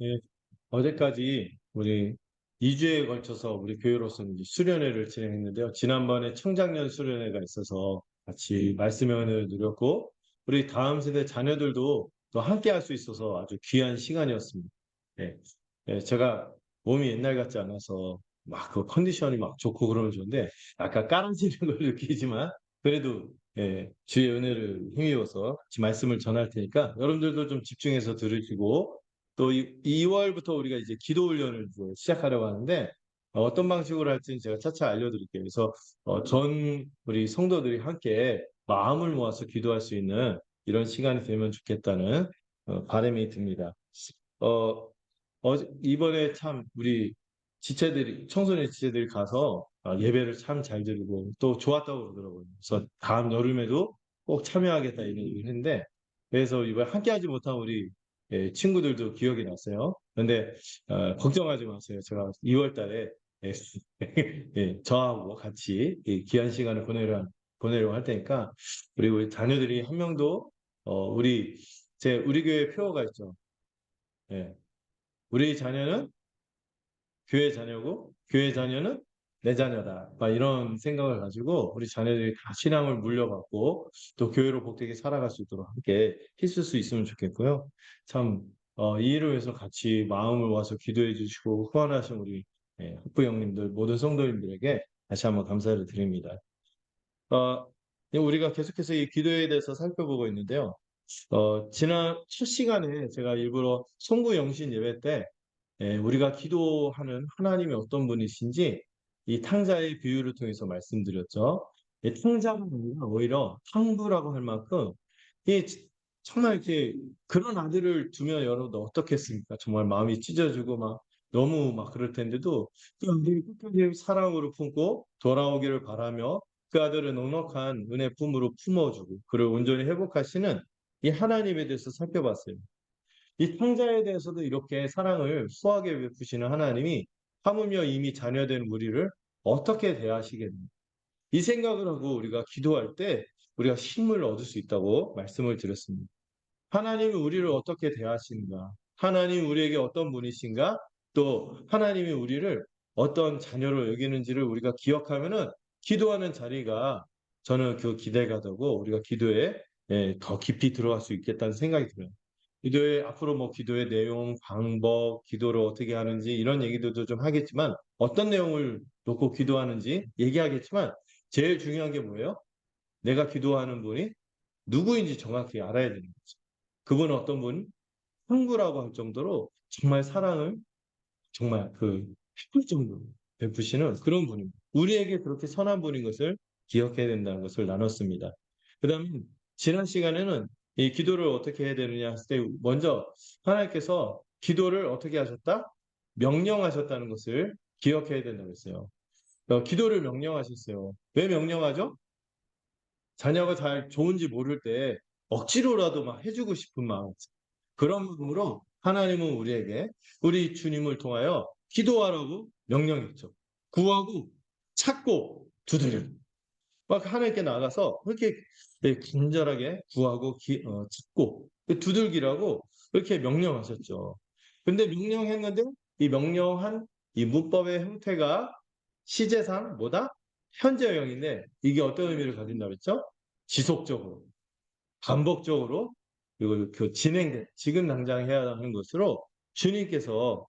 예, 어제까지 우리 2주에 걸쳐서 우리 교회로서는 이제 수련회를 진행했는데요. 지난번에 청장년 수련회가 있어서 같이 말씀의 은혜를 누렸고, 우리 다음 세대 자녀들도 또 함께 할 수 있어서 아주 귀한 시간이었습니다. 예, 제가 몸이 옛날 같지 않아서 막 그 컨디션이 막 좋고 그러면 좋은데, 약간 까라지는 걸 느끼지만, 그래도 주의 은혜를 힘입어서 같이 말씀을 전할 테니까 여러분들도 좀 집중해서 들으시고, 또 2월부터 우리가 이제 기도 훈련을 이제 시작하려고 하는데 어떤 방식으로 할지는 제가 차차 알려드릴게요. 그래서 전 우리 성도들이 함께 마음을 모아서 기도할 수 있는 이런 시간이 되면 좋겠다는 바람이 듭니다. 어, 이번에 참 우리 지체들이 청소년 지체들이 가서 예배를 참 잘 드리고 또 좋았다고 그러더라고요. 그래서 다음 여름에도 꼭 참여하겠다 이런 얘기를 했는데, 그래서 이번에 함께하지 못한 우리 친구들도 기억이 났어요. 그런데 걱정하지 마세요. 제가 2월 달에 예, 저하고 같이 이 귀한 시간을 보내려고 할 테니까 우리 자녀들이 한 명도 우리 교회 표어가 있죠. 예, 우리 자녀는 교회 자녀고 교회 자녀는 내 자녀다. 막 이런 생각을 가지고 우리 자녀들이 다 신앙을 물려받고 또 교회로 복되게 살아갈 수 있도록 함께 있을 수 있으면 좋겠고요. 참, 이 일을 위해서 같이 마음을 모아서 기도해 주시고 후원하신 우리 학부 형님들 모든 성도님들에게 다시 한번 감사를 드립니다. 어, 우리가 계속해서 이 기도에 대해서 살펴보고 있는데요. 지난 첫 시간에 제가 일부러 송구 영신 예배 때 우리가 기도하는 하나님이 어떤 분이신지 이 탕자의 비유를 통해서 말씀드렸죠. 이 탕자가 아니라 오히려 탕부라고 할 만큼 이 정말 이렇게 그런 아들을 두면 여러분 어떻겠습니까? 정말 마음이 찢어지고 막 너무 막 그럴 텐데도 그 아들이 끝까지 사랑으로 품고 돌아오기를 바라며 그 아들을 넉넉한 은혜 품으로 품어주고 그를 온전히 회복하시는 이 하나님에 대해서 살펴봤어요. 이 탕자에 대해서도 이렇게 사랑을 수하게 베푸시는 하나님이 하물며 이미 자녀된 우리를 어떻게 대하시겠는가? 이 생각을 하고 우리가 기도할 때 우리가 힘을 얻을 수 있다고 말씀을 드렸습니다. 하나님이 우리를 어떻게 대하시는가? 하나님 우리에게 어떤 분이신가? 또 하나님이 우리를 어떤 자녀로 여기는지를 우리가 기억하면은 기도하는 자리가 저는 그 기대가 되고 우리가 기도에 더 깊이 들어갈 수 있겠다는 생각이 들어요. 기도의 앞으로 뭐 기도의 내용, 방법, 기도를 어떻게 하는지 이런 얘기들도 좀 하겠지만 어떤 내용을 놓고 기도하는지 얘기하겠지만 제일 중요한 게 뭐예요? 내가 기도하는 분이 누구인지 정확히 알아야 되는 거죠. 그분은 어떤 분? 흥부라고 할 정도로 정말 사랑을 정말 그 해볼 정도로 베푸시는 그런 분입니다. 우리에게 그렇게 선한 분인 것을 기억해야 된다는 것을 나눴습니다. 그 다음에 지난 시간에는 이 기도를 어떻게 해야 되느냐 했을 때 먼저 하나님께서 기도를 어떻게 하셨다? 명령하셨다는 것을 기억해야 된다고 했어요. 기도를 명령하셨어요. 왜 명령하죠? 자녀가 잘 좋은지 모를 때 억지로라도 막 해주고 싶은 마음. 그런 마음으로 하나님은 우리에게 우리 주님을 통하여 기도하라고 명령했죠. 구하고 찾고 두드려. 막 하나님께 나가서 그렇게 간절하게 구하고 찾고 두들기라고 그렇게 명령하셨죠. 근데 명령했는데 이 명령한 이 문법의 형태가 시제상 뭐다? 현재형인데 이게 어떤 의미를 가진다고 했죠? 지속적으로, 반복적으로 그리고 그 진행된 지금 당장 해야 하는 것으로 주님께서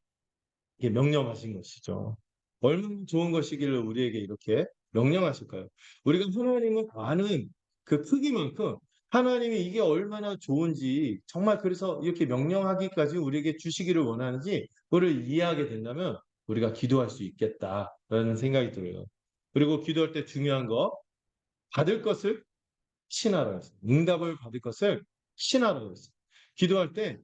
이게 명령하신 것이죠. 얼마나 좋은 것이길래 우리에게 이렇게 명령하실까요? 우리가 하나님을 아는 그 크기만큼 하나님이 이게 얼마나 좋은지 정말 그래서 이렇게 명령하기까지 우리에게 주시기를 원하는지 그거를 이해하게 된다면 우리가 기도할 수 있겠다라는 생각이 들어요. 그리고 기도할 때 중요한 거 받을 것을 신하라고 했어요. 응답을 받을 것을 신하라고 했어요. 기도할 때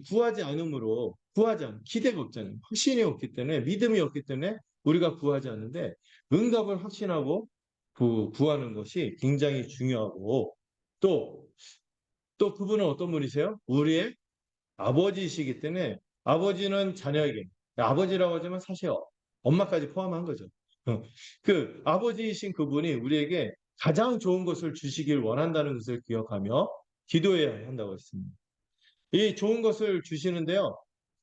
구하지 않으므로 구하지 않 기대가 없잖아요. 확신이 없기 때문에 믿음이 없기 때문에 우리가 구하지 않는데 응답을 확신하고 구하는 것이 굉장히 중요하고 또 그분은 어떤 분이세요? 우리의 아버지이시기 때문에 아버지는 자녀에게 아버지라고 하지만 사실 엄마까지 포함한 거죠. 그 아버지이신 그분이 우리에게 가장 좋은 것을 주시길 원한다는 것을 기억하며 기도해야 한다고 했습니다. 이 좋은 것을 주시는데요.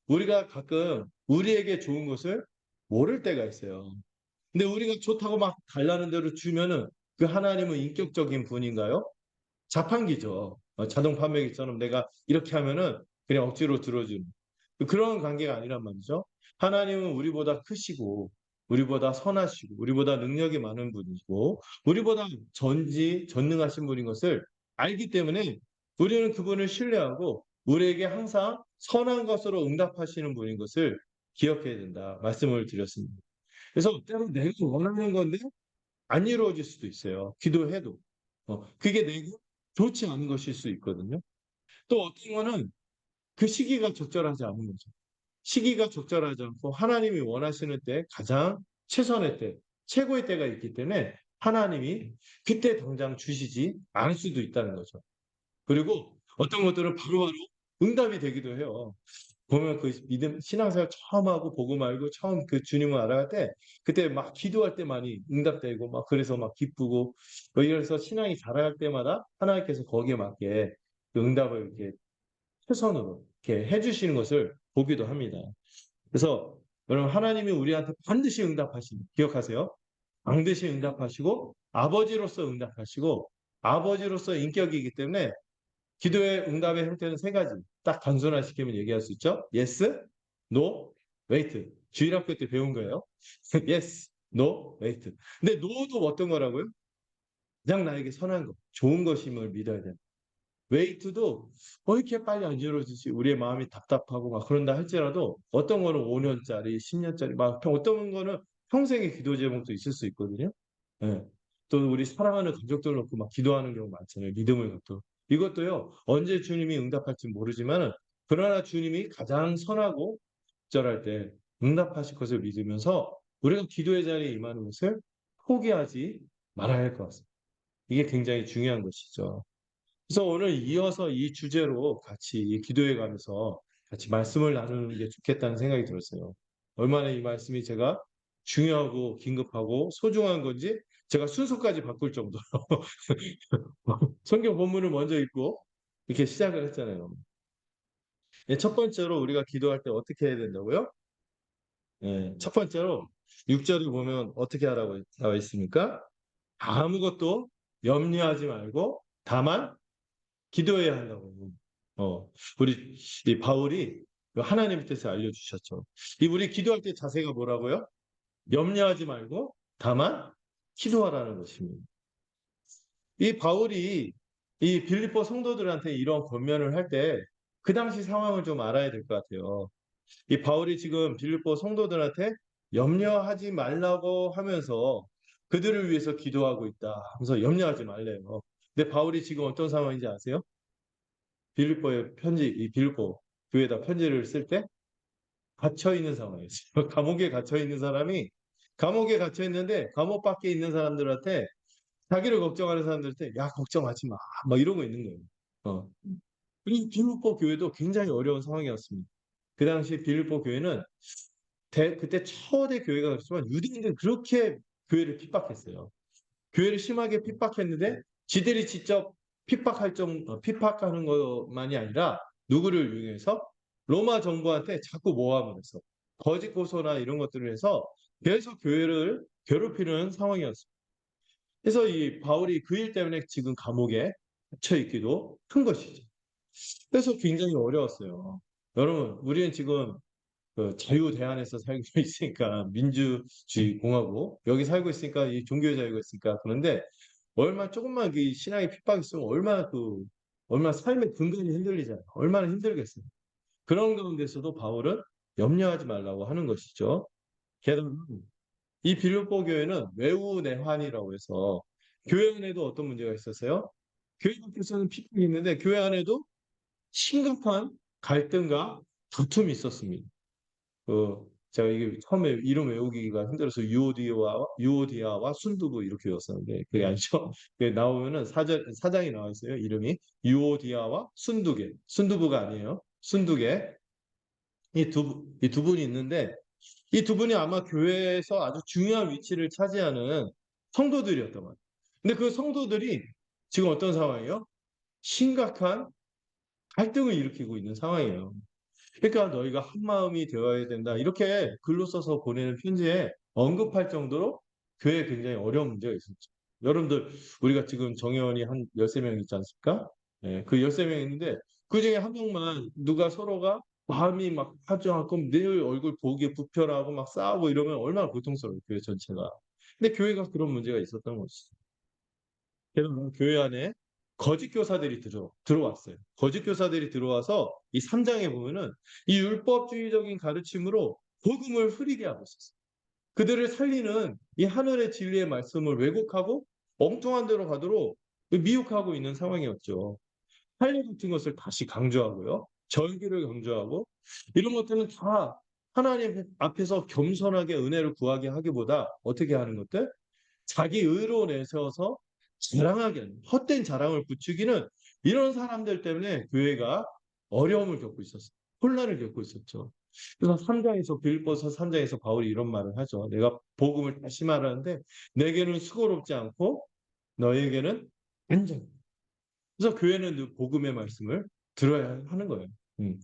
우리가 가끔 우리에게 좋은 것을 모를 때가 있어요. 근데 우리가 좋다고 막 달라는 대로 주면은 그 하나님은 인격적인 분인가요? 자판기죠. 자동 판매기처럼 내가 이렇게 하면은 그냥 억지로 들어주는 그런 관계가 아니란 말이죠. 하나님은 우리보다 크시고, 우리보다 선하시고, 우리보다 능력이 많은 분이고, 우리보다 전능하신 분인 것을 알기 때문에 우리는 그분을 신뢰하고 우리에게 항상 선한 것으로 응답하시는 분인 것을 기억해야 된다. 말씀을 드렸습니다. 그래서 때로 내가 원하는 건데 안 이루어질 수도 있어요. 기도해도. 그게 내게 좋지 않은 것일 수 있거든요. 또 어떤 거는 그 시기가 적절하지 않은 거죠. 시기가 적절하지 않고 하나님이 원하시는 때 가장 최선의 때, 최고의 때가 있기 때문에 하나님이 그때 당장 주시지 않을 수도 있다는 거죠. 그리고 어떤 것들은 바로바로 응답이 되기도 해요. 보면 그 믿음, 신앙생활 처음 하고 복음 알고 처음 그 주님을 알아갈 때 그때 막 기도할 때 많이 응답되고 막 그래서 막 기쁘고 뭐 이래서 신앙이 자라갈 때마다 하나님께서 거기에 맞게 그 응답을 이렇게 최선으로 이렇게 해주시는 것을 보기도 합니다. 그래서 여러분 하나님이 우리한테 반드시 응답하시는 기억하세요. 반드시 응답하시고 아버지로서 응답하시고 아버지로서 인격이기 때문에 기도의 응답의 형태는 세 가지. 딱 단순화시키면 얘기할 수 있죠. Yes, No, Wait. 주일학교 때 배운 거예요. Yes, No, Wait. 근데 No도 어떤 거라고요? 그냥 나에게 선한 것, 좋은 것임을 믿어야 돼. 웨이트도 이렇게 빨리 안 이루어지지 우리의 마음이 답답하고 막 그런다 할지라도 어떤 거는 5년짜리, 10년짜리 막 어떤 거는 평생의 기도 제목도 있을 수 있거든요. 예. 또 우리 사랑하는 가족들 놓고 막 기도하는 경우 많잖아요. 믿음을 갖고. 이것도요. 언제 주님이 응답할지 모르지만은 그러나 주님이 가장 선하고 적절할 때 응답하실 것을 믿으면서 우리가 기도의 자리에 임하는 것을 포기하지 말아야 할 것 같습니다. 이게 굉장히 중요한 것이죠. 그래서 오늘 이어서 이 주제로 같이 이 기도에 관해서 같이 말씀을 나누는 게 좋겠다는 생각이 들었어요. 얼마나 이 말씀이 제가 중요하고 긴급하고 소중한 건지 제가 순서까지 바꿀 정도로 성경 본문을 먼저 읽고 이렇게 시작을 했잖아요. 예, 첫 번째로 우리가 기도할 때 어떻게 해야 된다고요? 예, 첫 번째로 6절을 보면 어떻게 하라고 나와 있습니까? 아무것도 염려하지 말고 다만 기도해야 한다고. 우리 이 바울이 그 하나님의 뜻을 알려주셨죠. 이 우리 기도할 때 자세가 뭐라고요? 염려하지 말고 다만 기도하라는 것입니다. 이 바울이 이 빌립보 성도들한테 이런 권면을 할 때 그 당시 상황을 좀 알아야 될 것 같아요. 이 바울이 지금 빌립보 성도들한테 염려하지 말라고 하면서 그들을 위해서 기도하고 있다 하면서 염려하지 말래요. 근데 바울이 지금 어떤 상황인지 아세요? 빌립보의 편지, 이 빌립보 교회에다 편지를 쓸 때 갇혀 있는 상황이었어요. 감옥에 갇혀 있는 사람이 감옥에 갇혀 있는데 감옥 밖에 있는 사람들한테 자기를 걱정하는 사람들한테 야 걱정하지 마, 막 이러고 있는 거예요. 어. 그리고 빌립보 교회도 굉장히 어려운 상황이었습니다. 그 당시 빌립보 교회는 그때 초대 교회가 그렇지만 유대인들은 그렇게 교회를 핍박했어요. 교회를 심하게 핍박했는데 지들이 직접 핍박하는 것만이 아니라 누구를 이용해서 로마 정부한테 자꾸 모함을 해서 거짓 고소나 이런 것들을 해서 계속 교회를 괴롭히는 상황이었습니다. 그래서 이 바울이 그 일 때문에 지금 감옥에 갇혀 있기도 한 것이죠. 그래서 굉장히 어려웠어요. 여러분, 우리는 지금 그 자유대 안에서 살고 있으니까 민주주의 공화국 여기 살고 있으니까 이 종교의 자유가 있으니까 그런데 얼마 조금만 그 신앙의 핍박이 있으면 얼마나 삶의 근간이 흔들리잖아요. 얼마나 힘들겠어요. 그런 가운데서도 바울은 염려하지 말라고 하는 것이죠. 게다가 이 빌립보 교회는 외우 내환이라고 해서 교회 안에도 어떤 문제가 있었어요? 교회 밖에서는 핍박이 있는데 교회 안에도 심각한 갈등과 다툼이 있었습니다. 제가 이게 처음에 이름 외우기가 힘들어서 유오디아와 순두부 이렇게 외웠었는데 그게 아니죠. 그게 나오면은 사장이 나와 있어요. 이름이 유오디아와 순두개. 순두부가 아니에요. 순두개. 이 두 분이 있는데 이 두 분이 아마 교회에서 아주 중요한 위치를 차지하는 성도들이었단 말이에요. 근데 그 성도들이 지금 어떤 상황이에요? 심각한 갈등을 일으키고 있는 상황이에요. 그러니까 너희가 한 마음이 되어야 된다. 이렇게 글로 써서 보내는 편지에 언급할 정도로 교회에 굉장히 어려운 문제가 있었죠. 여러분들, 우리가 지금 정회원이 한 13명 있지 않습니까? 예, 그 13명 있는데 그중에 한 명만 누가 서로가 마음이 막 하죠. 그럼 내 얼굴 보기에 불편하고 막 싸우고 이러면 얼마나 고통스러워요, 교회 전체가. 근데 교회가 그런 문제가 있었던 것이죠. 그래서 교회 안에 거짓 교사들이 들어왔어요. 거짓 교사들이 들어와서 이 3장에 보면은 이 율법주의적인 가르침으로 복음을 흐리게 하고 있었어요. 그들을 살리는 이 하늘의 진리의 말씀을 왜곡하고 엉뚱한 데로 가도록 미혹하고 있는 상황이었죠. 할례 같은 것을 다시 강조하고요. 절기를 강조하고 이런 것들은 다 하나님 앞에서 겸손하게 은혜를 구하게 하기보다 어떻게 하는 것들? 자기 의로 내세워서 자랑하게 하는, 헛된 자랑을 부추기는 이런 사람들 때문에 교회가 어려움을 겪고 있었어요. 혼란을 겪고 있었죠. 그래서 3장에서 빌립보서 3장에서 바울이 이런 말을 하죠. 내가 복음을 다시 말하는데 내게는 수고롭지 않고 너에게는 안전. 그래서 교회는 그 복음의 말씀을 들어야 하는 거예요. 음.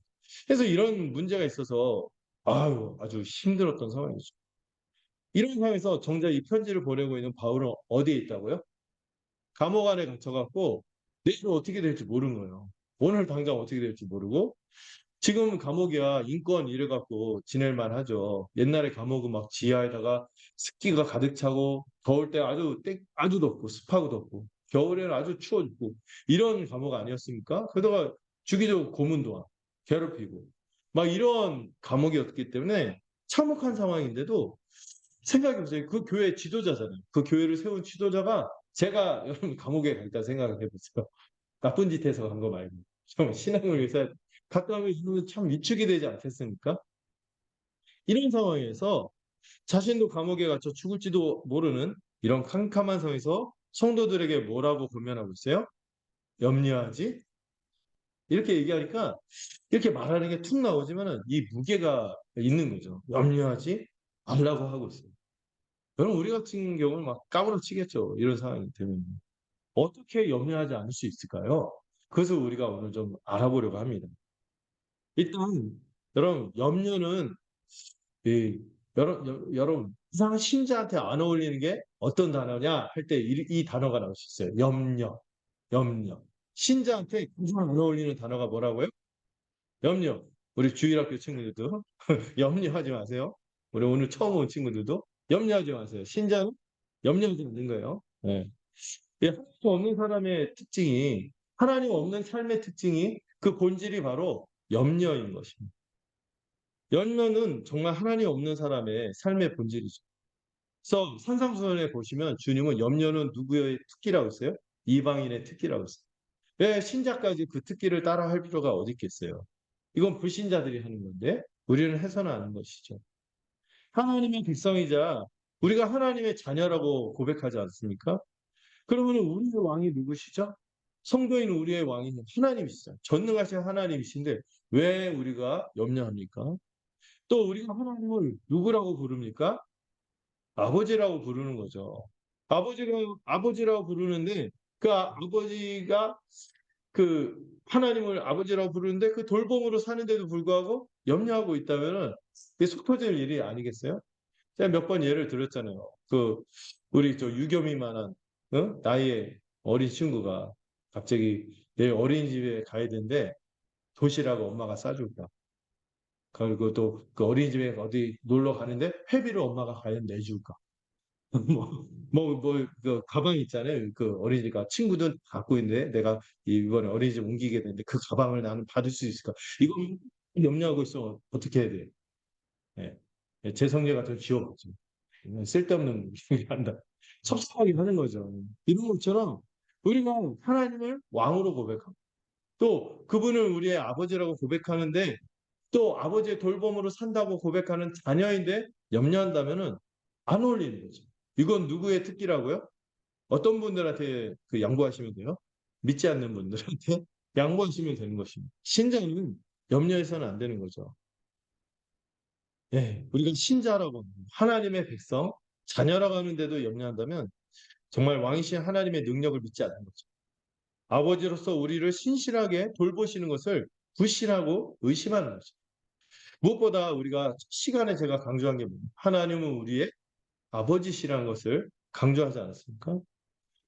그래서 이런 문제가 있어서 아주 힘들었던 상황이죠. 이런 상황에서 정작 이 편지를 보내고 있는 바울은 어디에 있다고요? 감옥 안에 갇혀갖고 내일 어떻게 될지 모르는 거예요. 오늘 당장 어떻게 될지 모르고 지금 감옥이야 인권 이래갖고 지낼 만하죠. 옛날에 감옥은 막 지하에다가 습기가 가득 차고 더울 때 아주 덥고 습하고 덥고 겨울에는 아주 추워 죽고 이런 감옥 아니었습니까? 그러다가 주기적으로 고문도 괴롭히고 막 이런 감옥이었기 때문에 참혹한 상황인데도 생각해보세요. 그 교회 지도자잖아요. 그 교회를 세운 지도자가 제가 여러분 감옥에 가 있다 생각을 해보세요. 나쁜 짓 해서 간 거 말고. 좀 신앙을 위해서 가까이 있으면 참 위축이 되지 않겠습니까? 이런 상황에서 자신도 감옥에 갇혀 죽을지도 모르는 이런 캄캄한 상황에서 성도들에게 뭐라고 권면하고 있어요? 염려하지? 이렇게 얘기하니까 이렇게 말하는 게 툭 나오지만은 이 무게가 있는 거죠. 염려하지 말라고 하고 있어요. 여러분 우리 같은 경우는 막 까무러치겠죠. 이런 상황이 되면. 어떻게 염려하지 않을 수 있을까요? 그것을 우리가 오늘 좀 알아보려고 합니다. 일단 여러분 염려는 여러분 이상한 신자한테 안 어울리는 게 어떤 단어냐 할 때 이 단어가 나올 수 있어요. 염려. 신자한테 가장 안 어울리는 단어가 뭐라고요? 염려. 우리 주일학교 친구들도 염려하지 마세요. 우리 오늘 처음 온 친구들도 염려하지 마세요. 신자는 염려하지 않는 거예요. 네. 하나님 없는 사람의 특징이 하나님 없는 삶의 특징이 그 본질이 바로 염려인 것입니다. 염려는 정말 하나님 없는 사람의 삶의 본질이죠. 그래서 산상수훈에 보시면 주님은 염려는 누구의 특기라고 했어요? 이방인의 특기라고 했어요. 왜 신자까지 그 특기를 따라 할 필요가 어디 있겠어요? 이건 불신자들이 하는 건데 우리는 해서는 하는 것이죠. 하나님의 백성이자 우리가 하나님의 자녀라고 고백하지 않습니까? 그러면 우리의 왕이 누구시죠? 성도인 우리의 왕이 하나님이시죠. 전능하신 하나님이신데 왜 우리가 염려합니까? 또 우리가 하나님을 누구라고 부릅니까? 아버지라고 부르는 거죠. 아버지라고 부르는데 그 아버지가 그 하나님을 아버지라고 부르는데 그 돌봄으로 사는데도 불구하고 염려하고 있다면은 그게 속 터질 일이 아니겠어요? 제가 몇 번 예를 들었잖아요. 그 우리 저 유겸이만한 나이의 어린 친구가 갑자기 내일 어린이집에 가야 되는데 도시락 엄마가 싸줄까? 그리고 또 그 어린이집에 어디 놀러 가는데 회비를 엄마가 과연 내줄까? 그 가방 있잖아요. 그 어린이가 친구들 갖고 있는데 내가 이번에 어린이집 옮기게 되는데 그 가방을 나는 받을 수 있을까? 이건 염려하고 있어. 어떻게 해야 돼? 예. 예, 제 성녀가 좀 지워봤죠. 쓸데없는 얘기 한다. 섭섭하게 하는 거죠. 이런 것처럼 우리가 하나님을 왕으로 고백하고 또 그분을 우리의 아버지라고 고백하는데 또 아버지의 돌봄으로 산다고 고백하는 자녀인데 염려한다면은 안 어울리는 거죠. 이건 누구의 특기라고요? 어떤 분들한테 그 양보하시면 돼요? 믿지 않는 분들한테 양보하시면 되는 것입니다. 신자는 염려해서는 안 되는 거죠. 예, 우리가 신자라고 하나님의 백성, 자녀라고 하는데도 염려한다면 정말 왕이신 하나님의 능력을 믿지 않는 거죠. 아버지로서 우리를 신실하게 돌보시는 것을 불신하고 의심하는 거죠. 무엇보다 우리가 첫 시간에 제가 강조한 게 뭐예요? 하나님은 우리의 아버지시라는 것을 강조하지 않았습니까?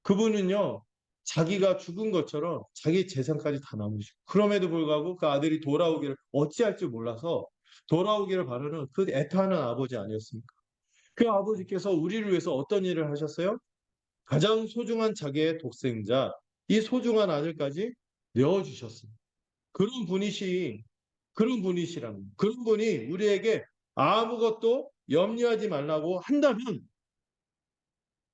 그분은요, 자기가 죽은 것처럼 자기 재산까지 다 남기시고, 그럼에도 불구하고 그 아들이 돌아오기를 어찌할 줄 몰라서 돌아오기를 바라는 그 애타는 아버지 아니었습니까? 그 아버지께서 우리를 위해서 어떤 일을 하셨어요? 가장 소중한 자기의 독생자, 이 소중한 아들까지 내어주셨습니다. 그런 분이시, 그런 분이시라는 거예요. 그런 분이 우리에게 아무것도 염려하지 말라고 한다면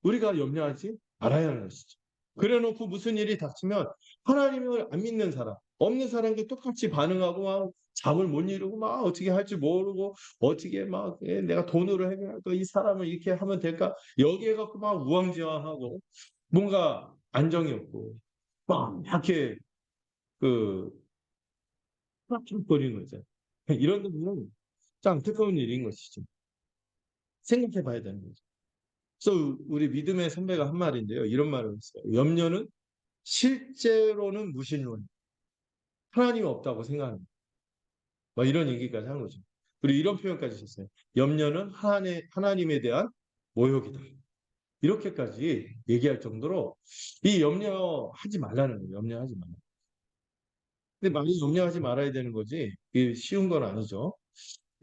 우리가 염려하지 말아야 하는 것이죠. 그래 놓고 무슨 일이 닥치면 하나님을 안 믿는 사람, 없는 사람과 똑같이 반응하고 막 잠을 못 이루고 막 어떻게 할지 모르고 어떻게 막 내가 돈으로 해결할까? 이 사람을 이렇게 하면 될까? 여기에 갖고 막 우왕좌왕하고 뭔가 안정이 없고 막 이렇게 그 빡빡거리는 거죠. 이런 데는 참 안타까운 일인 것이죠. 생각해 봐야 되는 거죠. 그래서 우리 믿음의 선배가 한 말인데요. 이런 말을 했어요. 염려는 실제로는 무신론, 하나님이 없다고 생각합니다. 뭐 이런 얘기까지 하는 거죠. 그리고 이런 표현까지 하셨어요. 염려는 하나님에 대한 모욕이다. 이렇게까지 얘기할 정도로 이 염려하지 말라는 거예요. 염려하지 말라. 근데 많이 염려하지 말아야 되는 거지. 이게 쉬운 건 아니죠.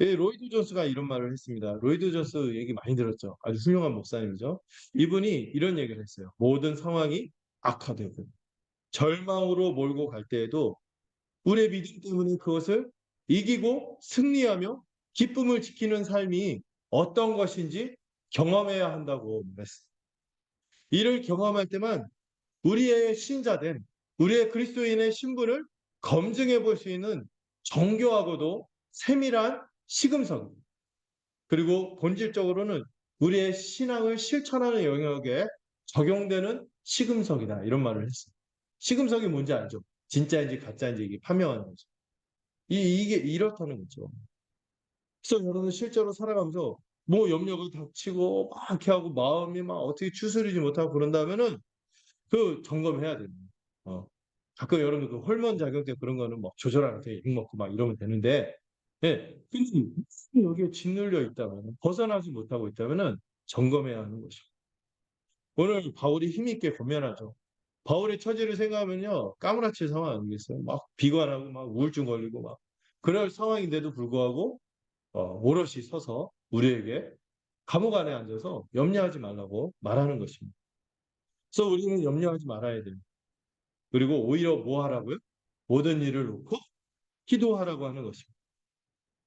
예, 로이드 존스가 이런 말을 했습니다. 로이드 존스 얘기 많이 들었죠. 아주 훌륭한 목사님이죠. 이분이 이런 얘기를 했어요. 모든 상황이 악화되고 절망으로 몰고 갈 때에도 우리의 믿음 때문에 그것을 이기고 승리하며 기쁨을 지키는 삶이 어떤 것인지 경험해야 한다고 말했어요. 이를 경험할 때만 우리의 신자된 우리의 그리스도인의 신분을 검증해 볼 수 있는 정교하고도 세밀한 시금석 그리고 본질적으로는 우리의 신앙을 실천하는 영역에 적용되는 시금석이다. 이런 말을 했어요. 시금석이 뭔지 알죠? 진짜인지 가짜인지 이게 판명하는 거죠. 이게 이렇다는 거죠. 그래서 여러분 실제로 살아가면서 뭐 염려가 닥치고 막 이렇게 하고 마음이 막 어떻게 추스리지 못하고 그런다면은 그 점검해야 됩니다. 어. 가끔 여러분 그 호르몬 작용 때문에 그런 거는 막 조절하면 돼. 약 먹고 막 이러면 되는데 예. 근데 여기에 짓눌려 있다면 벗어나지 못하고 있다면은 점검해야 하는 것이죠. 오늘 바울이 힘있게 권면하죠. 바울의 처지를 생각하면요. 까무라칠 상황 아니겠어요? 막 비관하고 막 우울증 걸리고 막 그럴 상황인데도 불구하고 오롯이 서서 우리에게 감옥 안에 앉아서 염려하지 말라고 말하는 것입니다. 그래서 우리는 염려하지 말아야 돼요. 그리고 오히려 뭐 하라고요? 모든 일을 놓고 기도하라고 하는 것입니다.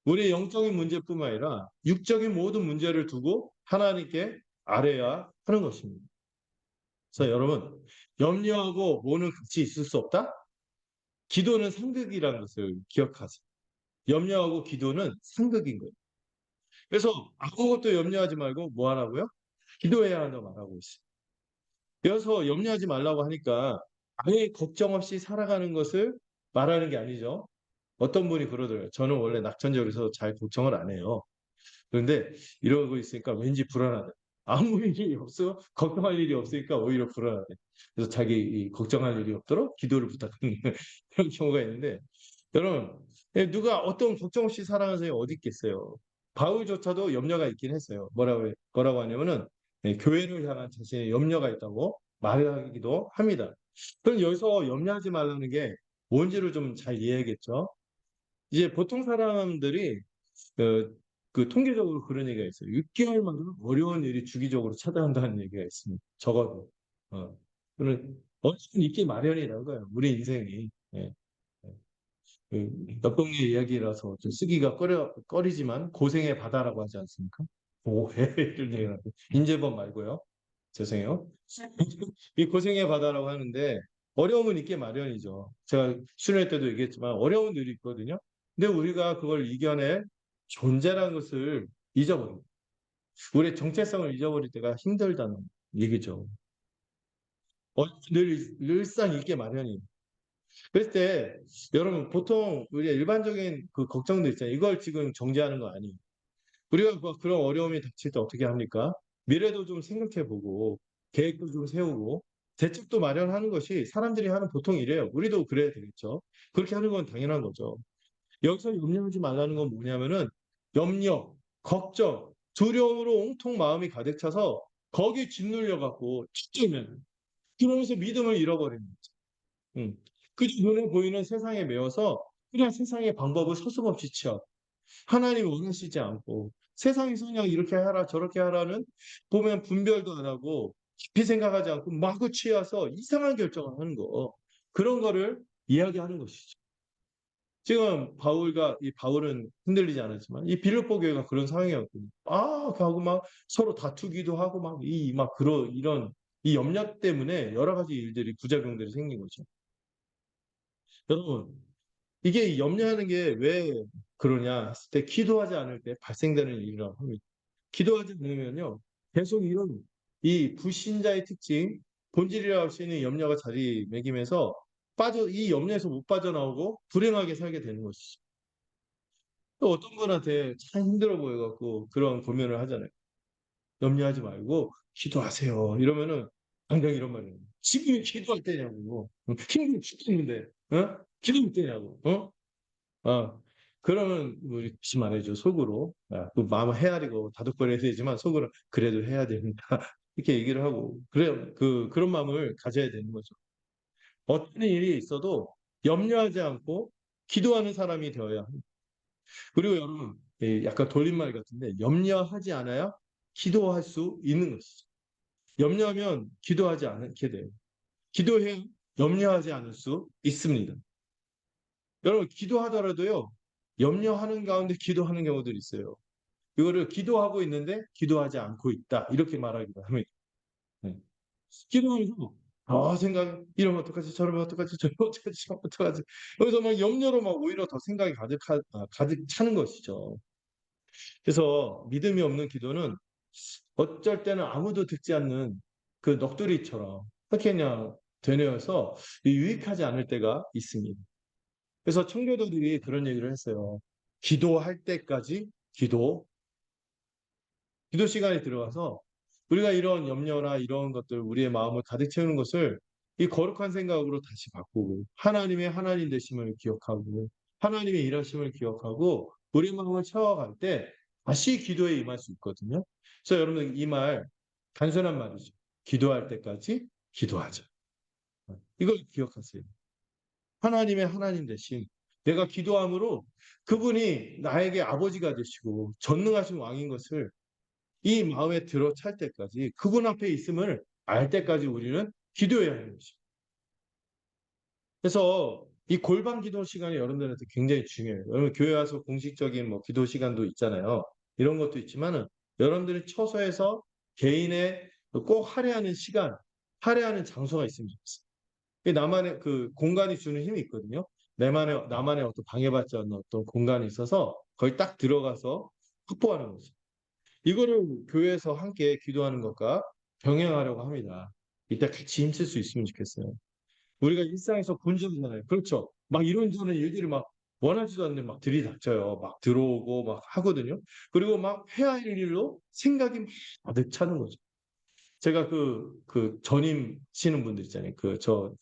우리의 영적인 문제뿐만 아니라 육적인 모든 문제를 두고 하나님께 아뢰야 하는 것입니다. 그래서 여러분, 염려하고 뭐는 같이 있을 수 없다? 기도는 상극이라는 것을 기억하세요. 염려하고 기도는 상극인 거예요. 그래서 아무것도 염려하지 말고 뭐 하라고요? 기도해야 한다고 말하고 있어요. 그래서 염려하지 말라고 하니까 아예 걱정 없이 살아가는 것을 말하는 게 아니죠. 어떤 분이 그러더라고요. 저는 원래 낙천적이라서 잘 걱정을 안 해요. 그런데 이러고 있으니까 왠지 불안하다. 아무 일이 없어 걱정할 일이 없으니까 오히려 불안하대. 그래서 자기 이 걱정할 일이 없도록 기도를 부탁하는 그런 경우가 있는데 여러분 누가 어떤 걱정 없이 살아가는 사람이 어디 있겠어요. 바울조차도 염려가 있긴 했어요. 뭐라고 하냐면은 교회를 향한 자신의 염려가 있다고 말하기도 합니다. 그럼 여기서 염려하지 말라는 게 뭔지를 좀 잘 이해하겠죠. 이제 보통 사람들이 그, 그 통계적으로 그런 얘기가 있어요. 6개월마다 어려운 일이 주기적으로 찾아온다는 얘기가 있습니다. 적어도. 그는 언제든 있기 마련이라고요. 우리 인생이. 예. 예. 그 역동의 이야기라서 좀 쓰기가 꺼리지만 고생의 바다라고 하지 않습니까? 오, 이런 얘기를 하고. 인재범 말고요. 죄송해요. 이 고생의 바다라고 하는데 어려움은 있게 마련이죠. 제가 수련회 때도 얘기했지만 어려운 일이 있거든요. 근데 우리가 그걸 이겨낼 존재라는 것을 잊어버립니다. 우리의 정체성을 잊어버릴 때가 힘들다는 얘기죠. 늘상 있게 마련이에요. 그럴 때 여러분 보통 우리가 일반적인 그 걱정도 있잖아요. 이걸 지금 정지하는 거 아니에요. 우리가 뭐 그런 어려움이 닥칠 때 어떻게 합니까? 미래도 좀 생각해보고 계획도 좀 세우고 대책도 마련하는 것이 사람들이 하는 보통 일이에요. 우리도 그래야 되겠죠. 그렇게 하는 건 당연한 거죠. 여기서 염려하지 말라는 건 뭐냐면은 염려, 걱정, 두려움으로 온통 마음이 가득 차서 거기에 짓눌려 갖고 찌르면 그러면서 믿음을 잃어버리는 거죠. 음. 그저 눈에 보이는 세상에 매여서 그냥 세상의 방법을 서슴없이 취하고 하나님이 원하시지 않고 세상에서 그냥 이렇게 하라 저렇게 하라는 보면 분별도 안 하고 깊이 생각하지 않고 마구 취해서 이상한 결정을 하는 거. 그런 거를 이야기하는 것이죠. 지금 이 바울은 흔들리지 않았지만 이 빌립보 교회가 그런 상황이었거든요. 하고 막 서로 다투기도 하고 막 이런 이 염려 때문에 여러 가지 일들이 부작용들이 생긴 거죠. 여러분, 이게 염려하는 게 왜 그러냐 했을 때 기도하지 않을 때 발생되는 일이라고 합니다. 기도하지 않으면요. 계속 이런 이 불신자의 특징, 본질이라고 할 수 있는 염려가 자리매김해서 이 염려에서 못 빠져나오고 불행하게 살게 되는 것이죠. 또 어떤 분한테 참 힘들어 보여갖고 그런 고민을 하잖아요. 염려하지 말고 기도하세요. 이러면은 당장 이런 말이에요. 지금이 기도할 때냐고. 힘들어 죽겠는데, 기도할 때냐고. 어. 그러면 우리 다시 말해줘 속으로 그 마음을 헤아리고 다독거려야 되지만 속으로 그래도 해야 됩니다. 이렇게 얘기를 하고 그래 그런 마음을 가져야 되는 거죠. 어떤 일이 있어도 염려하지 않고 기도하는 사람이 되어야 합니다. 그리고 여러분 약간 돌림말 같은데 염려하지 않아야 기도할 수 있는 것이죠. 염려하면 기도하지 않게 돼요. 기도해 염려하지 않을 수 있습니다. 여러분 기도하더라도요. 염려하는 가운데 기도하는 경우들이 있어요. 이거를 기도하고 있는데 기도하지 않고 있다. 이렇게 말하기도 합니다. 네. 기도하면서 생각 이러면 어떡하지 저러면 어떡하지 저러면 어떡하지 저러면 어떡하지 여기서 막 염려로 막 오히려 더 생각이 가득 차는 것이죠. 그래서 믿음이 없는 기도는 어쩔 때는 아무도 듣지 않는 그 넋두리처럼 그렇게 그냥 되뇌어서 유익하지 않을 때가 있습니다. 그래서 청교도들이 그런 얘기를 했어요. 기도할 때까지 기도 시간에 들어가서 우리가 이런 염려나 이런 것들 우리의 마음을 가득 채우는 것을 이 거룩한 생각으로 다시 바꾸고 하나님의 하나님 되심을 기억하고 하나님의 일하심을 기억하고 우리 마음을 채워갈 때 다시 기도에 임할 수 있거든요. 그래서 여러분 이 말 단순한 말이죠. 기도할 때까지 기도하자. 이걸 기억하세요. 하나님의 하나님 되심. 내가 기도함으로 그분이 나에게 아버지가 되시고 전능하신 왕인 것을 이 마음에 들어찰 때까지 그분 앞에 있음을 알 때까지 우리는 기도해야 하는 것이죠. 그래서 이 골방 기도 시간이 여러분들한테 굉장히 중요해요. 여러분 교회 와서 공식적인 뭐 기도 시간도 있잖아요. 이런 것도 있지만은 여러분들이 처소에서 개인의 꼭 할애하는 시간, 할애하는 장소가 있으면 좋겠어요. 나만의 그 공간이 주는 힘이 있거든요. 나만의 어떤 방해받지 않는 어떤 공간이 있어서 거기 딱 들어가서 확보하는 거죠. 이거를 교회에서 함께 기도하는 것과 병행하려고 합니다. 이때 같이 힘쓸 수 있으면 좋겠어요. 우리가 일상에서 본전이잖아요. 그렇죠. 막 이런저런 일들이 막 원하지도 않는 막 들이닥쳐요. 막 들어오고 막 하거든요. 그리고 막 해야 할 일로 생각이 막 가득 차는 거죠. 제가 그 전임 치는 분들 있잖아요.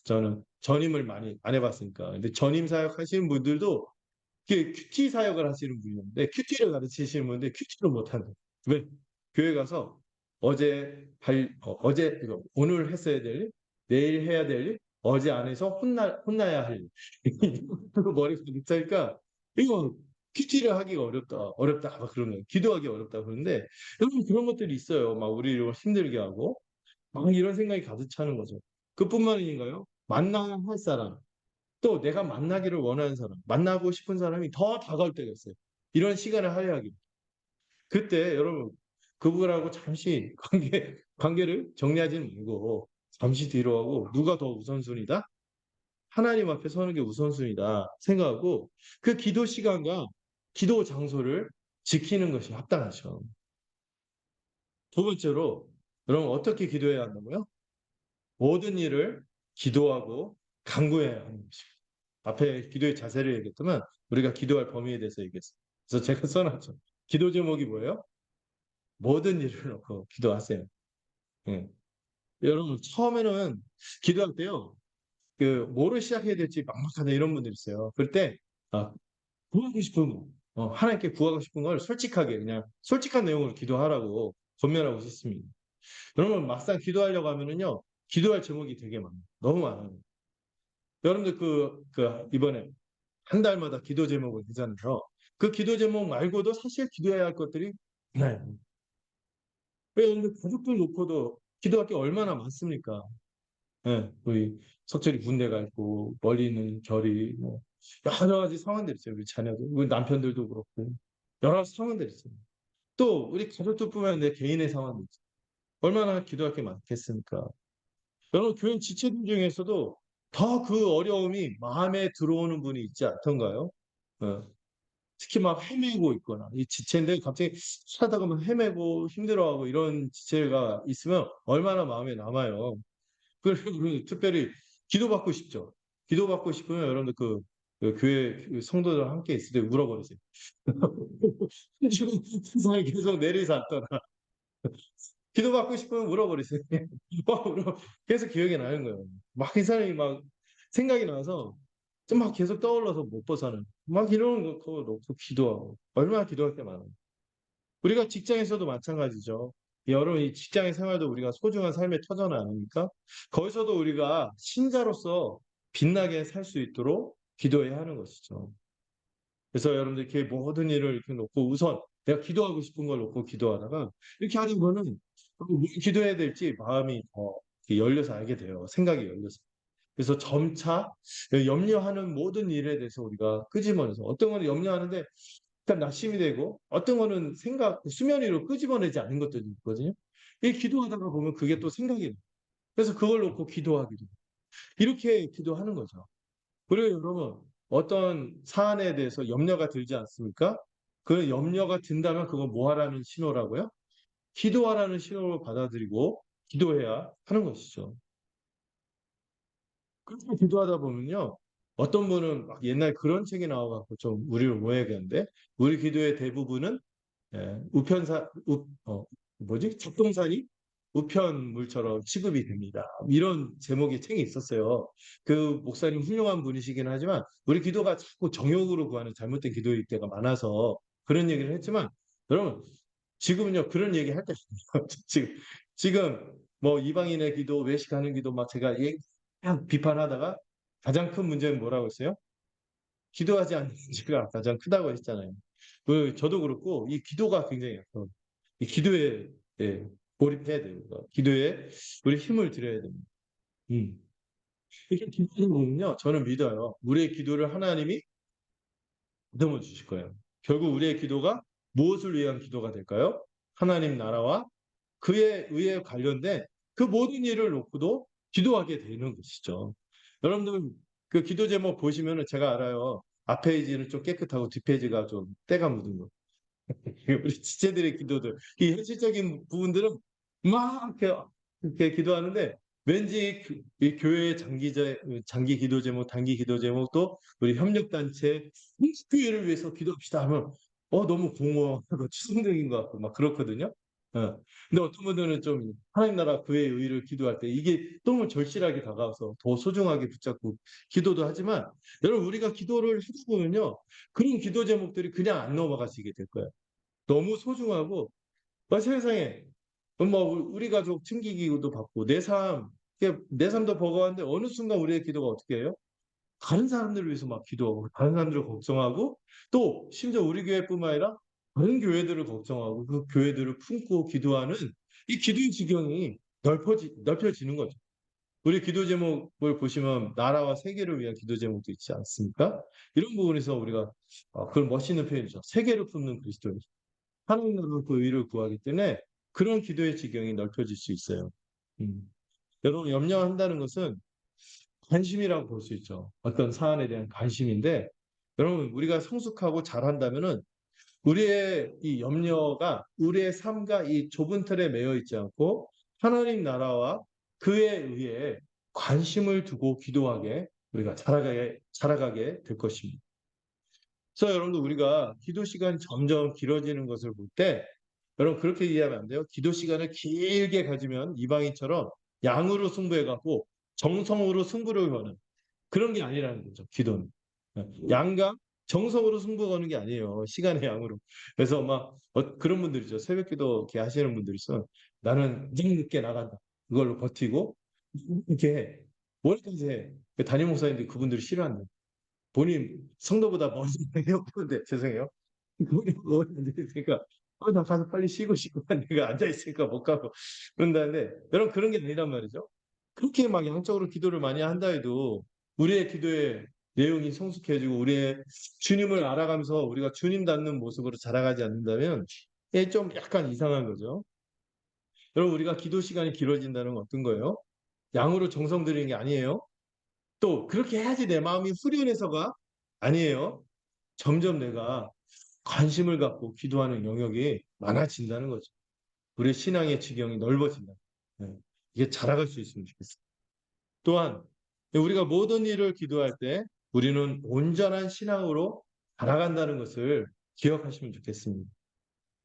저는 전임을 많이 안 해봤으니까. 근데 전임 사역 하시는 분들도 큐티 사역을 하시는 분이었는데 큐티를 가르치시는 분인데 큐티를 못한다. 왜? 교회 가서 오늘 했어야 될 일, 내일 해야 될 일, 어제 안 해서 혼나야 할 일. 그거 머리가 늦으니까 이거 큐티를 하기가 어렵다 막 그러는 거예요. 기도하기 어렵다 그러는데 여러분 그런 것들이 있어요. 막 우리를 힘들게 하고 막 이런 생각이 가득 차는 거죠. 그뿐만 아닌가요? 만나야 할 사람, 또 내가 만나기를 원하는 사람, 만나고 싶은 사람이 더 다가올 때가 있어요. 이런 시간을 할애하기. 그때 여러분 그분하고 잠시 관계를 정리하지는 말고 잠시 뒤로 하고 누가 더 우선순위다? 하나님 앞에 서는 게 우선순위다 생각하고 그 기도 시간과 기도 장소를 지키는 것이 합당하죠. 두 번째로 여러분 어떻게 기도해야 한다고요? 모든 일을 기도하고 간구해야 하는 것입니다. 앞에 기도의 자세를 얘기했지만 우리가 기도할 범위에 대해서 얘기했어요. 그래서 제가 써놨죠. 기도 제목이 뭐예요? 모든 일을 놓고 기도하세요. 예. 여러분 처음에는 기도할 때요. 뭐를 시작해야 될지 막막하다 이런 분들 있어요. 그럴 때 아, 구하고 싶은 거, 하나님께 구하고 싶은 걸 솔직하게 그냥 솔직한 내용으로 기도하라고 권면하고 싶습니다. 여러분 막상 기도하려고 하면은요, 기도할 제목이 되게 많아요. 너무 많아요. 여러분들 이번에 한 달마다 기도 제목을 내잖아요. 그 기도 제목 말고도 사실 기도해야 할 것들이 많아요. 왜 여러분들 가족들 놓고도 기도할 게 얼마나 많습니까? 예, 우리 석철이 군대 가 있고 멀리 있는 결이 뭐 여러 가지 상황들이 있어요. 우리 자녀들, 우리 남편들도 그렇고 여러 가지 상황들이 있어요. 또 우리 가족들뿐만 아니라 개인의 상황도 있어요. 얼마나 기도할 게 많겠습니까? 여러분 교인 지체들 중에서도 더 그 어려움이 마음에 들어오는 분이 있지 않던가요? 어, 특히 막 헤매고 있거나 이 지체인데 갑자기 하다가 막 헤매고 힘들어하고 이런 지체가 있으면 얼마나 마음에 남아요. 그래서 특별히 기도받고 싶죠. 기도받고 싶으면 여러분들 그 교회 그 성도들 함께 있을 때 울어버리세요. 지금 세상에 계속 내리지 않더라. 기도받고 싶으면 울어버리세요. 계속 기억이 나는 거예요. 막 이 사람이 막 생각이 나서 좀 막 계속 떠올라서 못 벗어나요. 막 이런 거 그거 놓고 기도하고 얼마나 기도할 게 많아요. 우리가 직장에서도 마찬가지죠. 여러분 이 직장의 생활도 우리가 소중한 삶의 터전 아닙니까? 거기서도 우리가 신자로서 빛나게 살 수 있도록 기도해야 하는 것이죠. 그래서 여러분들 이렇게 모든 일을 이렇게 놓고 우선 내가 기도하고 싶은 걸 놓고 기도하다가 이렇게 하는 거는 뭘 기도해야 될지 마음이 더 이렇게 열려서 알게 돼요. 생각이 열려서. 그래서 점차 염려하는 모든 일에 대해서 우리가 끄집어내서 어떤 거는 염려하는데 일단 낙심이 되고 어떤 거는 생각 수면 위로 끄집어내지 않는 것들이 있거든요. 이 기도하다가 보면 그게 또 생각이 나요. 그래서 그걸 놓고 기도하기도 이렇게 기도하는 거죠. 그리고 여러분 어떤 사안에 대해서 염려가 들지 않습니까? 그 염려가 든다면 그거 뭐 하라는 신호라고요? 기도하라는 신호로 받아들이고 기도해야 하는 것이죠. 그렇게 기도하다 보면요. 어떤 분은 막 옛날 그런 책이 나와갖고 좀 우리를 오해하게 하는데 우리 기도의 대부분은 우편사, 뭐지? 잡동사니 우편물처럼 취급이 됩니다. 이런 제목의 책이 있었어요. 그 목사님 훌륭한 분이시긴 하지만 우리 기도가 자꾸 정욕으로 구하는 잘못된 기도일 때가 많아서 그런 얘기를 했지만 여러분 지금은요 그런 얘기 할 때 지금 뭐 이방인의 기도, 외식하는 기도 막 제가 비판하다가 가장 큰 문제는 뭐라고 했어요? 기도하지 않는 문제가 가장 크다고 했잖아요. 저도 그렇고 이 기도가 굉장히 약해요. 이 기도에 예, 몰입해야 돼요. 기도에 우리 힘을 들여야 됩니다. 음. 이렇게 기도하는 거는요, 저는 믿어요. 우리의 기도를 하나님이 보듬어 주실 거예요. 결국 우리의 기도가 무엇을 위한 기도가 될까요? 하나님 나라와 그에 의해 관련된 그 모든 일을 놓고도 기도하게 되는 것이죠. 여러분들 그 기도 제목 보시면은 제가 알아요. 앞 페이지는 좀 깨끗하고 뒷 페이지가 좀 때가 묻은 거. 우리 지체들의 기도들, 이 현실적인 부분들은 막 이렇게 기도하는데 왠지 이 교회의 장기 기도 제목, 단기 기도 제목도 우리 협력단체 교회를 위해서 기도합시다 하면 너무 공허하고 추상적인 것 같고 막 그렇거든요. 근데 어떤 분들은 좀 하나님 나라 교회의 의를 기도할 때 이게 너무 절실하게 다가와서 더 소중하게 붙잡고 기도도 하지만 여러분 우리가 기도를 하다 보면요 그런 기도 제목들이 그냥 안 넘어가시게 될 거예요. 너무 소중하고 세상에 뭐 우리 가족 챙기기도 받고 내 삶도 버거운데 어느 순간 우리의 기도가 어떻게 해요? 다른 사람들을 위해서 막 기도하고 다른 사람들을 걱정하고 또 심지어 우리 교회뿐만 아니라 다른 교회들을 걱정하고 그 교회들을 품고 기도하는 이 기도의 지경이 넓혀지는 거죠. 우리 기도 제목을 보시면 나라와 세계를 위한 기도 제목도 있지 않습니까? 이런 부분에서 우리가 그런 멋있는 표현이죠. 세계를 품는 그리스도인. 하나님으로 그 의를 구하기 때문에 그런 기도의 지경이 넓혀질 수 있어요. 음. 여러분 염려한다는 것은 관심이라고 볼 수 있죠. 어떤 사안에 대한 관심인데 여러분 우리가 성숙하고 잘한다면은 우리의 이 염려가 우리의 삶과 이 좁은 틀에 매여 있지 않고 하나님 나라와 그에 의해 관심을 두고 기도하게 우리가 자라가게 될 것입니다. 그래서 여러분들 우리가 기도 시간이 점점 길어지는 것을 볼 때 여러분 그렇게 이해하면 안 돼요. 기도 시간을 길게 가지면 이방인처럼 양으로 승부해갖고 정성으로 승부를 거는 그런 게 아니라는 거죠. 기도는. 양과 정성으로 승부 거는 게 아니에요. 시간의 양으로. 그래서 막 그런 분들이죠. 새벽기도 이렇게 하시는 분들이 있어. 나는 늦게 나간다. 그걸로 버티고 이렇게 월까지 해. 그 담임 목사님들 그분들이 싫어한대. 본인 성도보다 먼저 해오는데 죄송해요. 본인 먼저 있으니까 나 가서 빨리 쉬고 내가 앉아 있으니까 못 가고 그런다는데 여러분 그런 게 아니란 말이죠. 그렇게 막 양적으로 기도를 많이 한다 해도 우리의 기도의 내용이 성숙해지고 우리의 주님을 알아가면서 우리가 주님 닮는 모습으로 자라가지 않는다면 이게 좀 약간 이상한 거죠. 여러분 우리가 기도 시간이 길어진다는 건 어떤 거예요? 양으로 정성 들이는 게 아니에요. 또 그렇게 해야지 내 마음이 후련해서가 아니에요. 점점 내가 관심을 갖고 기도하는 영역이 많아진다는 거죠. 우리 신앙의 지경이 넓어진다. 네. 이게 자라갈 수 있으면 좋겠어요. 또한 우리가 모든 일을 기도할 때 우리는 온전한 신앙으로 살아간다는 것을 기억하시면 좋겠습니다.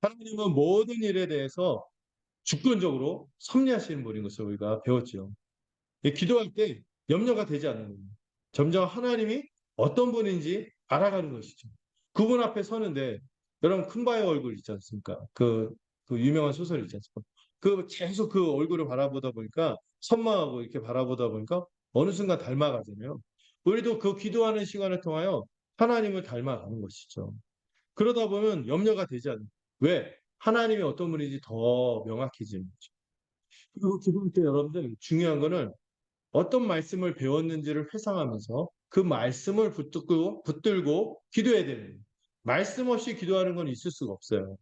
하나님은 모든 일에 대해서 주권적으로 섭리하시는 분인 것을 우리가 배웠죠. 기도할 때 염려가 되지 않는 겁니다. 점점 하나님이 어떤 분인지 알아가는 것이죠. 그분 앞에 서는데 여러분 큰바의 얼굴 있지 않습니까? 그 유명한 소설 있지 않습니까? 그 계속 그 얼굴을 바라보다 보니까 선망하고 이렇게 바라보다 보니까 어느 순간 닮아가잖아요. 우리도 그 기도하는 시간을 통하여 하나님을 닮아가는 것이죠. 그러다 보면 염려가 되지 않는. 왜? 하나님이 어떤 분인지 더 명확해지는 거죠. 그리고 기도할 때 여러분들 중요한 거는 어떤 말씀을 배웠는지를 회상하면서 그 말씀을 붙들고 기도해야 되는 거예요. 말씀 없이 기도하는 건 있을 수가 없어요.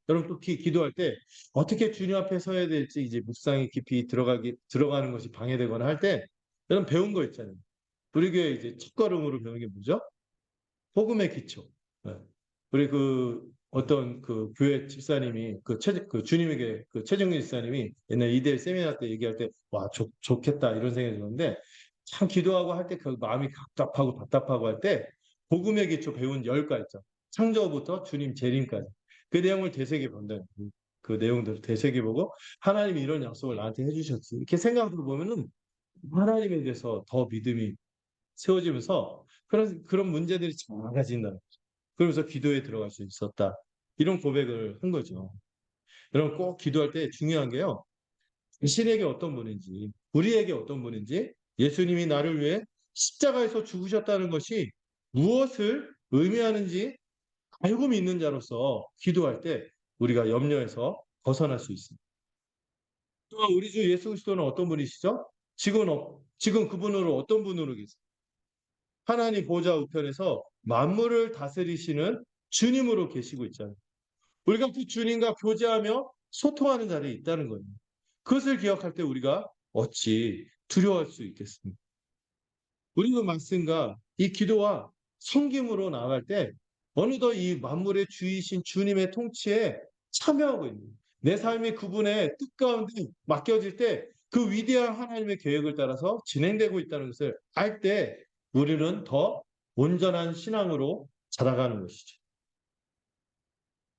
여러분 또 기도할 때 어떻게 주님 앞에 서야 될지 이제 묵상이 깊이 들어가는 것이 방해되거나 할 때 여러분 배운 거 있잖아요. 우리 교회 이제 첫걸음으로 배운 게 뭐죠? 복음의 기초. 네. 우리 그 어떤 그 교회 집사님이 그 주님에게 그 최정길 집사님이 옛날 이대 세미나 때 얘기할 때 와 좋겠다 이런 생각이 들었는데 참 기도하고 할 때 그 마음이 답답하고 할 때 복음의 기초 배운 10가 있죠. 창조부터 주님 재림까지 그 내용을 되새겨 본다. 그 내용들을 되새겨 보고 하나님이 이런 약속을 나한테 해주셨지 이렇게 생각해 보면은 하나님에 대해서 더 믿음이 세워지면서 그런 문제들이 작아진다. 그러면서 기도에 들어갈 수 있었다. 이런 고백을 한 거죠. 여러분 꼭 기도할 때 중요한 게요. 당신에게 어떤 분인지, 우리에게 어떤 분인지, 예수님이 나를 위해 십자가에서 죽으셨다는 것이 무엇을 의미하는지 알고 믿는 자로서 기도할 때 우리가 염려에서 벗어날 수 있습니다. 또한 우리 주 예수 그리스도는 어떤 분이시죠? 지금 그분으로 어떤 분으로 계세요? 하나님 보좌 우편에서 만물을 다스리시는 주님으로 계시고 있잖아요. 우리가 그 주님과 교제하며 소통하는 자리에 있다는 거예요. 그것을 기억할 때 우리가 어찌 두려워할 수 있겠습니까? 우리는 말씀과 이 기도와 섬김으로 나아갈 때 어느덧 이 만물의 주이신 주님의 통치에 참여하고 있는 거예요. 내 삶이 그분의 뜻 가운데 맡겨질 때 그 위대한 하나님의 계획을 따라서 진행되고 있다는 것을 알 때 우리는 더 온전한 신앙으로 자라가는 것이죠.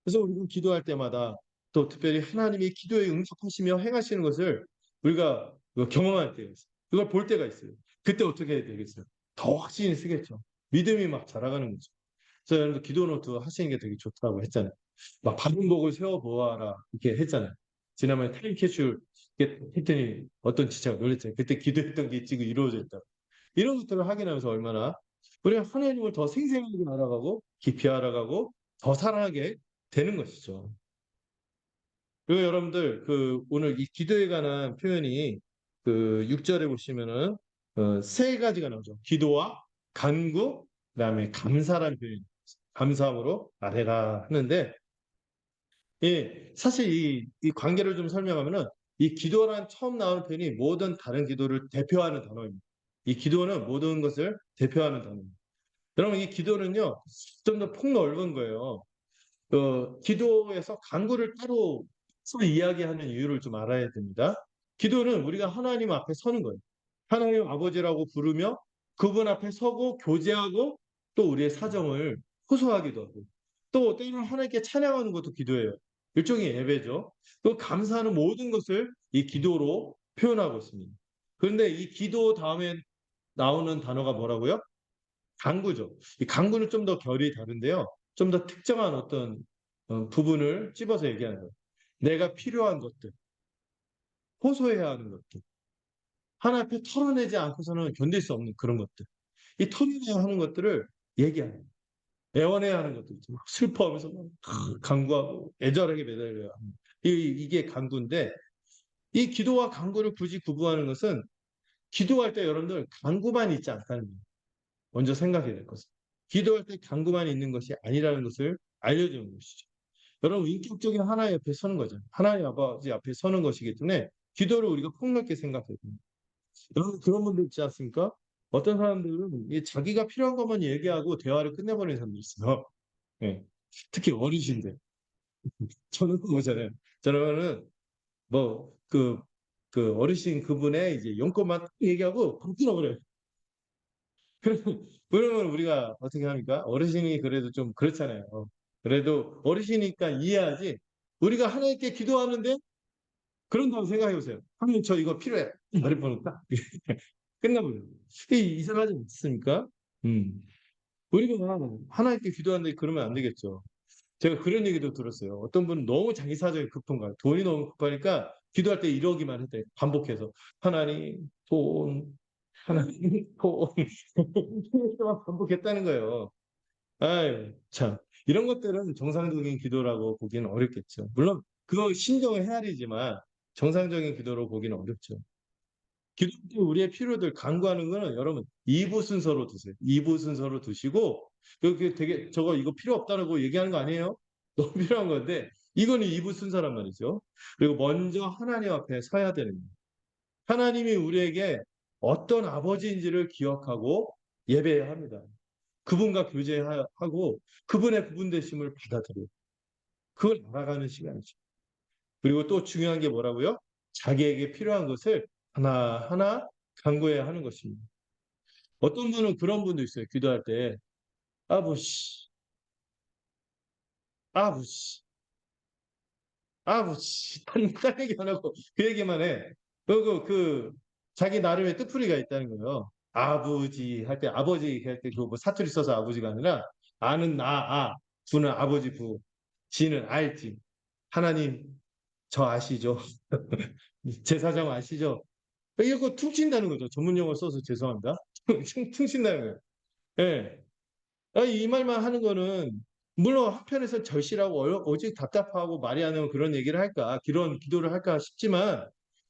그래서 우리가 기도할 때마다 또 특별히 하나님이 기도에 응답하시며 행하시는 것을 우리가 경험할 때가 있어요. 그걸 볼 때가 있어요. 그때 어떻게 해야 되겠어요? 더 확신이 쓰겠죠. 믿음이 막 자라가는 거죠. 그래서 여러분들 기도 노트 하시는 게 되게 좋다고 했잖아요. 막 바른 복을 세워보아라 이렇게 했잖아요. 지난번에 타임캡슐 했더니 어떤 지체가 놀랬잖아요. 그때 기도했던 게 지금 이루어져 있다. 이런 것들을 확인하면서 얼마나 우리가 하나님을 더 생생하게 알아가고 깊이 알아가고 더 사랑하게 되는 것이죠. 그리고 여러분들 그 오늘 이 기도에 관한 표현이 그 6절에 보시면은 세 가지가 나오죠. 기도와 간구, 그다음에 감사라는 표현. 감사함으로 아뢰라 하는데 사실 이 관계를 좀 설명하면은 이 기도란 처음 나오는 표현이 모든 다른 기도를 대표하는 단어입니다. 이 기도는 모든 것을 대표하는 단어입니다. 여러분 이 기도는요 좀 더 폭넓은 거예요. 기도에서 간구를 따로 이야기하는 이유를 좀 알아야 됩니다. 기도는 우리가 하나님 앞에 서는 거예요. 하나님 아버지라고 부르며 그분 앞에 서고 교제하고 또 우리의 사정을 호소하기도 하고 또 때로는 하나님께 찬양하는 것도 기도예요. 일종의 예배죠. 또 감사하는 모든 것을 이 기도로 표현하고 있습니다. 그런데 이 기도 다음에 나오는 단어가 뭐라고요? 간구죠. 이 간구는 좀 더 결이 다른데요. 좀 더 특정한 어떤 부분을 찝어서 얘기하는 거예요. 내가 필요한 것들, 호소해야 하는 것들. 하나 앞에 털어내지 않고서는 견딜 수 없는 그런 것들. 이 털어내야 하는 것들을 얘기하는 거예요. 애원해야 하는 것들 있죠. 막 슬퍼하면서 막 간구하고 애절하게 매달려야 하는. 이게 간구인데 이 기도와 간구를 굳이 구분하는 것은 기도할 때 여러분들 간구만 있지 않다는 거예요. 먼저 생각해야 될 것은. 기도할 때 간구만 있는 것이 아니라는 것을 알려주는 것이죠. 여러분, 인격적인 하나님 앞에 서는 거죠. 하나님 아버지 앞에 서는 것이기 때문에 기도를 우리가 폭넓게 생각해야 됩니다. 여러분, 그런 분들 있지 않습니까? 어떤 사람들은 자기가 필요한 것만 얘기하고 대화를 끝내버리는 사람들이 있어요. 예. 특히 어르신들. 저는 그거잖아요. 저는 뭐, 그 어르신 그분의 이제 용건만 딱 얘기하고 바로 끊어버려요. 그러면 우리가 어떻게 합니까? 어르신이 그래도 좀 그렇잖아요. 그래도 어르신이니까 이해하지. 우리가 하나님께 기도하는데 그런다고 생각해 보세요. 하나님 저 이거 필요해. 머리 보는 딱 끝나버려요. 이상하지 않습니까? 음. 우리가 하나님께 기도하는데 그러면 안 되겠죠. 제가 그런 얘기도 들었어요. 어떤 분은 너무 자기 사정이 급한 거야. 돈이 너무 급하니까 기도할 때 이러기만 했대. 반복해서. 하나님, 돈, 하나님, 돈. 이렇게만 반복했다는 거예요. 아유, 참. 이런 것들은 정상적인 기도라고 보기는 어렵겠죠. 물론, 그거 신경을 헤아리지만 정상적인 기도로 보기는 어렵죠. 기독교 우리의 필요들 간구하는 거는 여러분 2부 순서로 두세요. 2부 순서로 두시고 여기 되게 저거 이거 필요 없다라고 얘기하는 거 아니에요? 너무 필요한 건데 이거는 2부 순서란 말이죠. 그리고 먼저 하나님 앞에 서야 되는 거예요. 하나님이 우리에게 어떤 아버지인지를 기억하고 예배해야 합니다. 그분과 교제하고 그분의 구분되심을 받아들여요. 그걸 알아가는 시간이죠. 그리고 또 중요한 게 뭐라고요? 자기에게 필요한 것을 하나하나 간구해야 하는 것입니다. 어떤 분은 그런 분도 있어요. 기도할 때 아버지, 아버지, 아버지 딴 얘기 안 하고 그 얘기만 해. 그리고 자기 나름의 뜻풀이가 있다는 거예요. 아버지 할 때 아버지 할 때 그 뭐 사투리 써서 아버지가 아니라 아는 부는 아버지 부, 지는 알지. 하나님 저 아시죠? 제 사정 아시죠? 이거 퉁친다는 거죠. 전문 용어 써서 죄송합니다. 퉁친다는 거예요. 예. 이 말만 하는 거는 물론 한편에서 절실하고 오직 답답하고 말이 안 나오는 그런 얘기를 할까, 그런 기도를 할까 싶지만,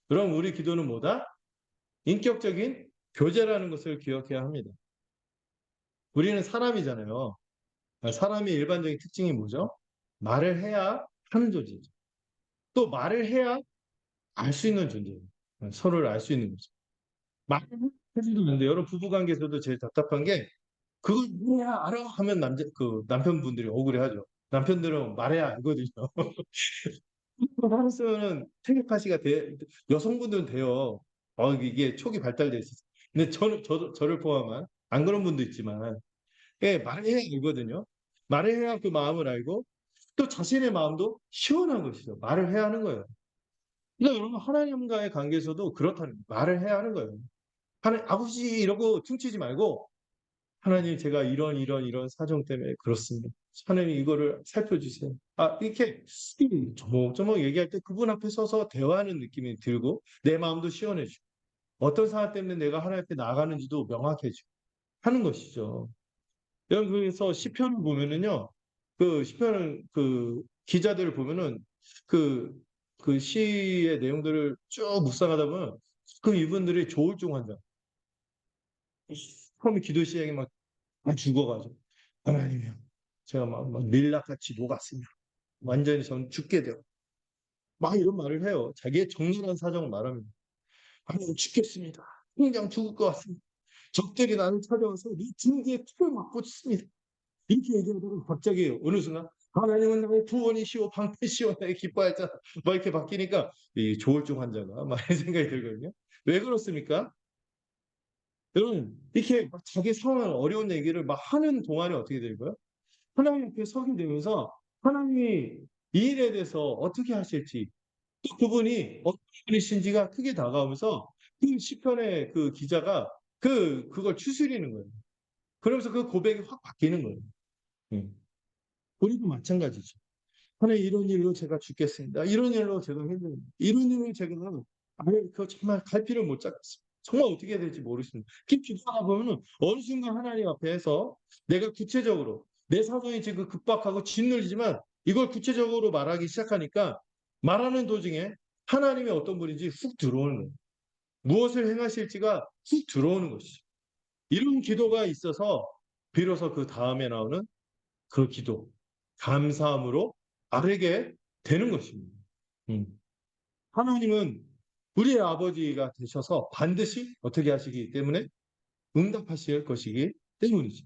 그럼 우리 기도는 뭐다? 인격적인 교제라는 것을 기억해야 합니다. 우리는 사람이잖아요. 사람의 일반적인 특징이 뭐죠? 말을 해야 하는 존재죠. 또 말을 해야 알 수 있는 존재예요. 서로를 알 수 있는 거죠. 말을 해주도 있는데 여러분 부부관계에서도 제일 답답한 게 그걸 해야 알아 하면 남편분들이 억울해하죠. 남편들은 말해야 알거든요. 하면서는 텔레파시가 여성분들은 돼요. 이게 촉이 발달돼 있어요. 근데 저를 포함한 안 그런 분도 있지만 말해야 알거든요. 말을 해야 그 마음을 알고 또 자신의 마음도 시원한 것이죠. 말을 해야 하는 거예요. 그러니까 여러분 하나님과의 관계에서도 그렇다는 거예요. 말을 해야 하는 거예요. 하나님 아버지 이러고 퉁치지 말고 하나님 제가 이런 사정 때문에 그렇습니다. 하나님 이거를 살펴주세요. 이렇게 조목조목 얘기할 때 그분 앞에 서서 대화하는 느낌이 들고 내 마음도 시원해지고 어떤 상황 때문에 내가 하나님 앞에 나가는지도 명확해지고 하는 것이죠. 여러분 그래서 시편을 보면은요. 그 시편을 그 기자들을 보면은 그, 그 시의 내용들을 쭉 묵상하다 보면 그 이분들이 조울증 환자 처음에 기도 시작에 막 죽어가지고 하나님이요. 제가 막 밀락같이 녹았습니다. 완전히 전 죽게 되어. 막 이런 말을 해요. 자기의 적나라한 사정을 말합니다. 하나님 죽겠습니다. 당장 죽을 것 같습니다. 적들이 나를 찾아와서 네 등뒤에 풀을 맞고 죽습니다. 이렇게 얘기하다가 갑자기 어느 순간 하나님은 나의 구원이시오 방패시오 나의 기뻐하잖아. 막 이렇게 바뀌니까 이 조울증 환자가 막 이런 생각이 들거든요. 왜 그렇습니까? 여러분 이렇게 막 자기 상황 어려운 얘기를 막 하는 동안에 어떻게 될까요? 하나님 앞에 서게 되면서 하나님이 이 일에 대해서 어떻게 하실지 또 그분이 어떤 분이신지가 크게 다가오면서 그 시편의 그 기자가 그걸 추스리는 거예요. 그러면서 그 고백이 확 바뀌는 거예요. 예. 우리도 마찬가지죠. 하나님 이런 일로 제가 죽겠습니다. 이런 일로 제가 힘듭니다. 이런 일로 제가 아유 그 정말 갈피를 못 잡겠습니다. 정말 어떻게 해야 될지 모르겠습니다. 이렇게 기도하다 보면은 어느 순간 하나님 앞에서 내가 구체적으로 내 사정이 지금 급박하고 짓눌리지만 이걸 구체적으로 말하기 시작하니까 말하는 도중에 하나님이 어떤 분인지 훅 들어오는 거예요. 무엇을 행하실지가 훅 들어오는 것이죠. 이런 기도가 있어서 비로소 그 다음에 나오는 그 기도, 감사함으로 아뢰게 되는 것입니다. 음. 하나님은 우리의 아버지가 되셔서 반드시 어떻게 하시기 때문에 응답하실 것이기 때문이죠.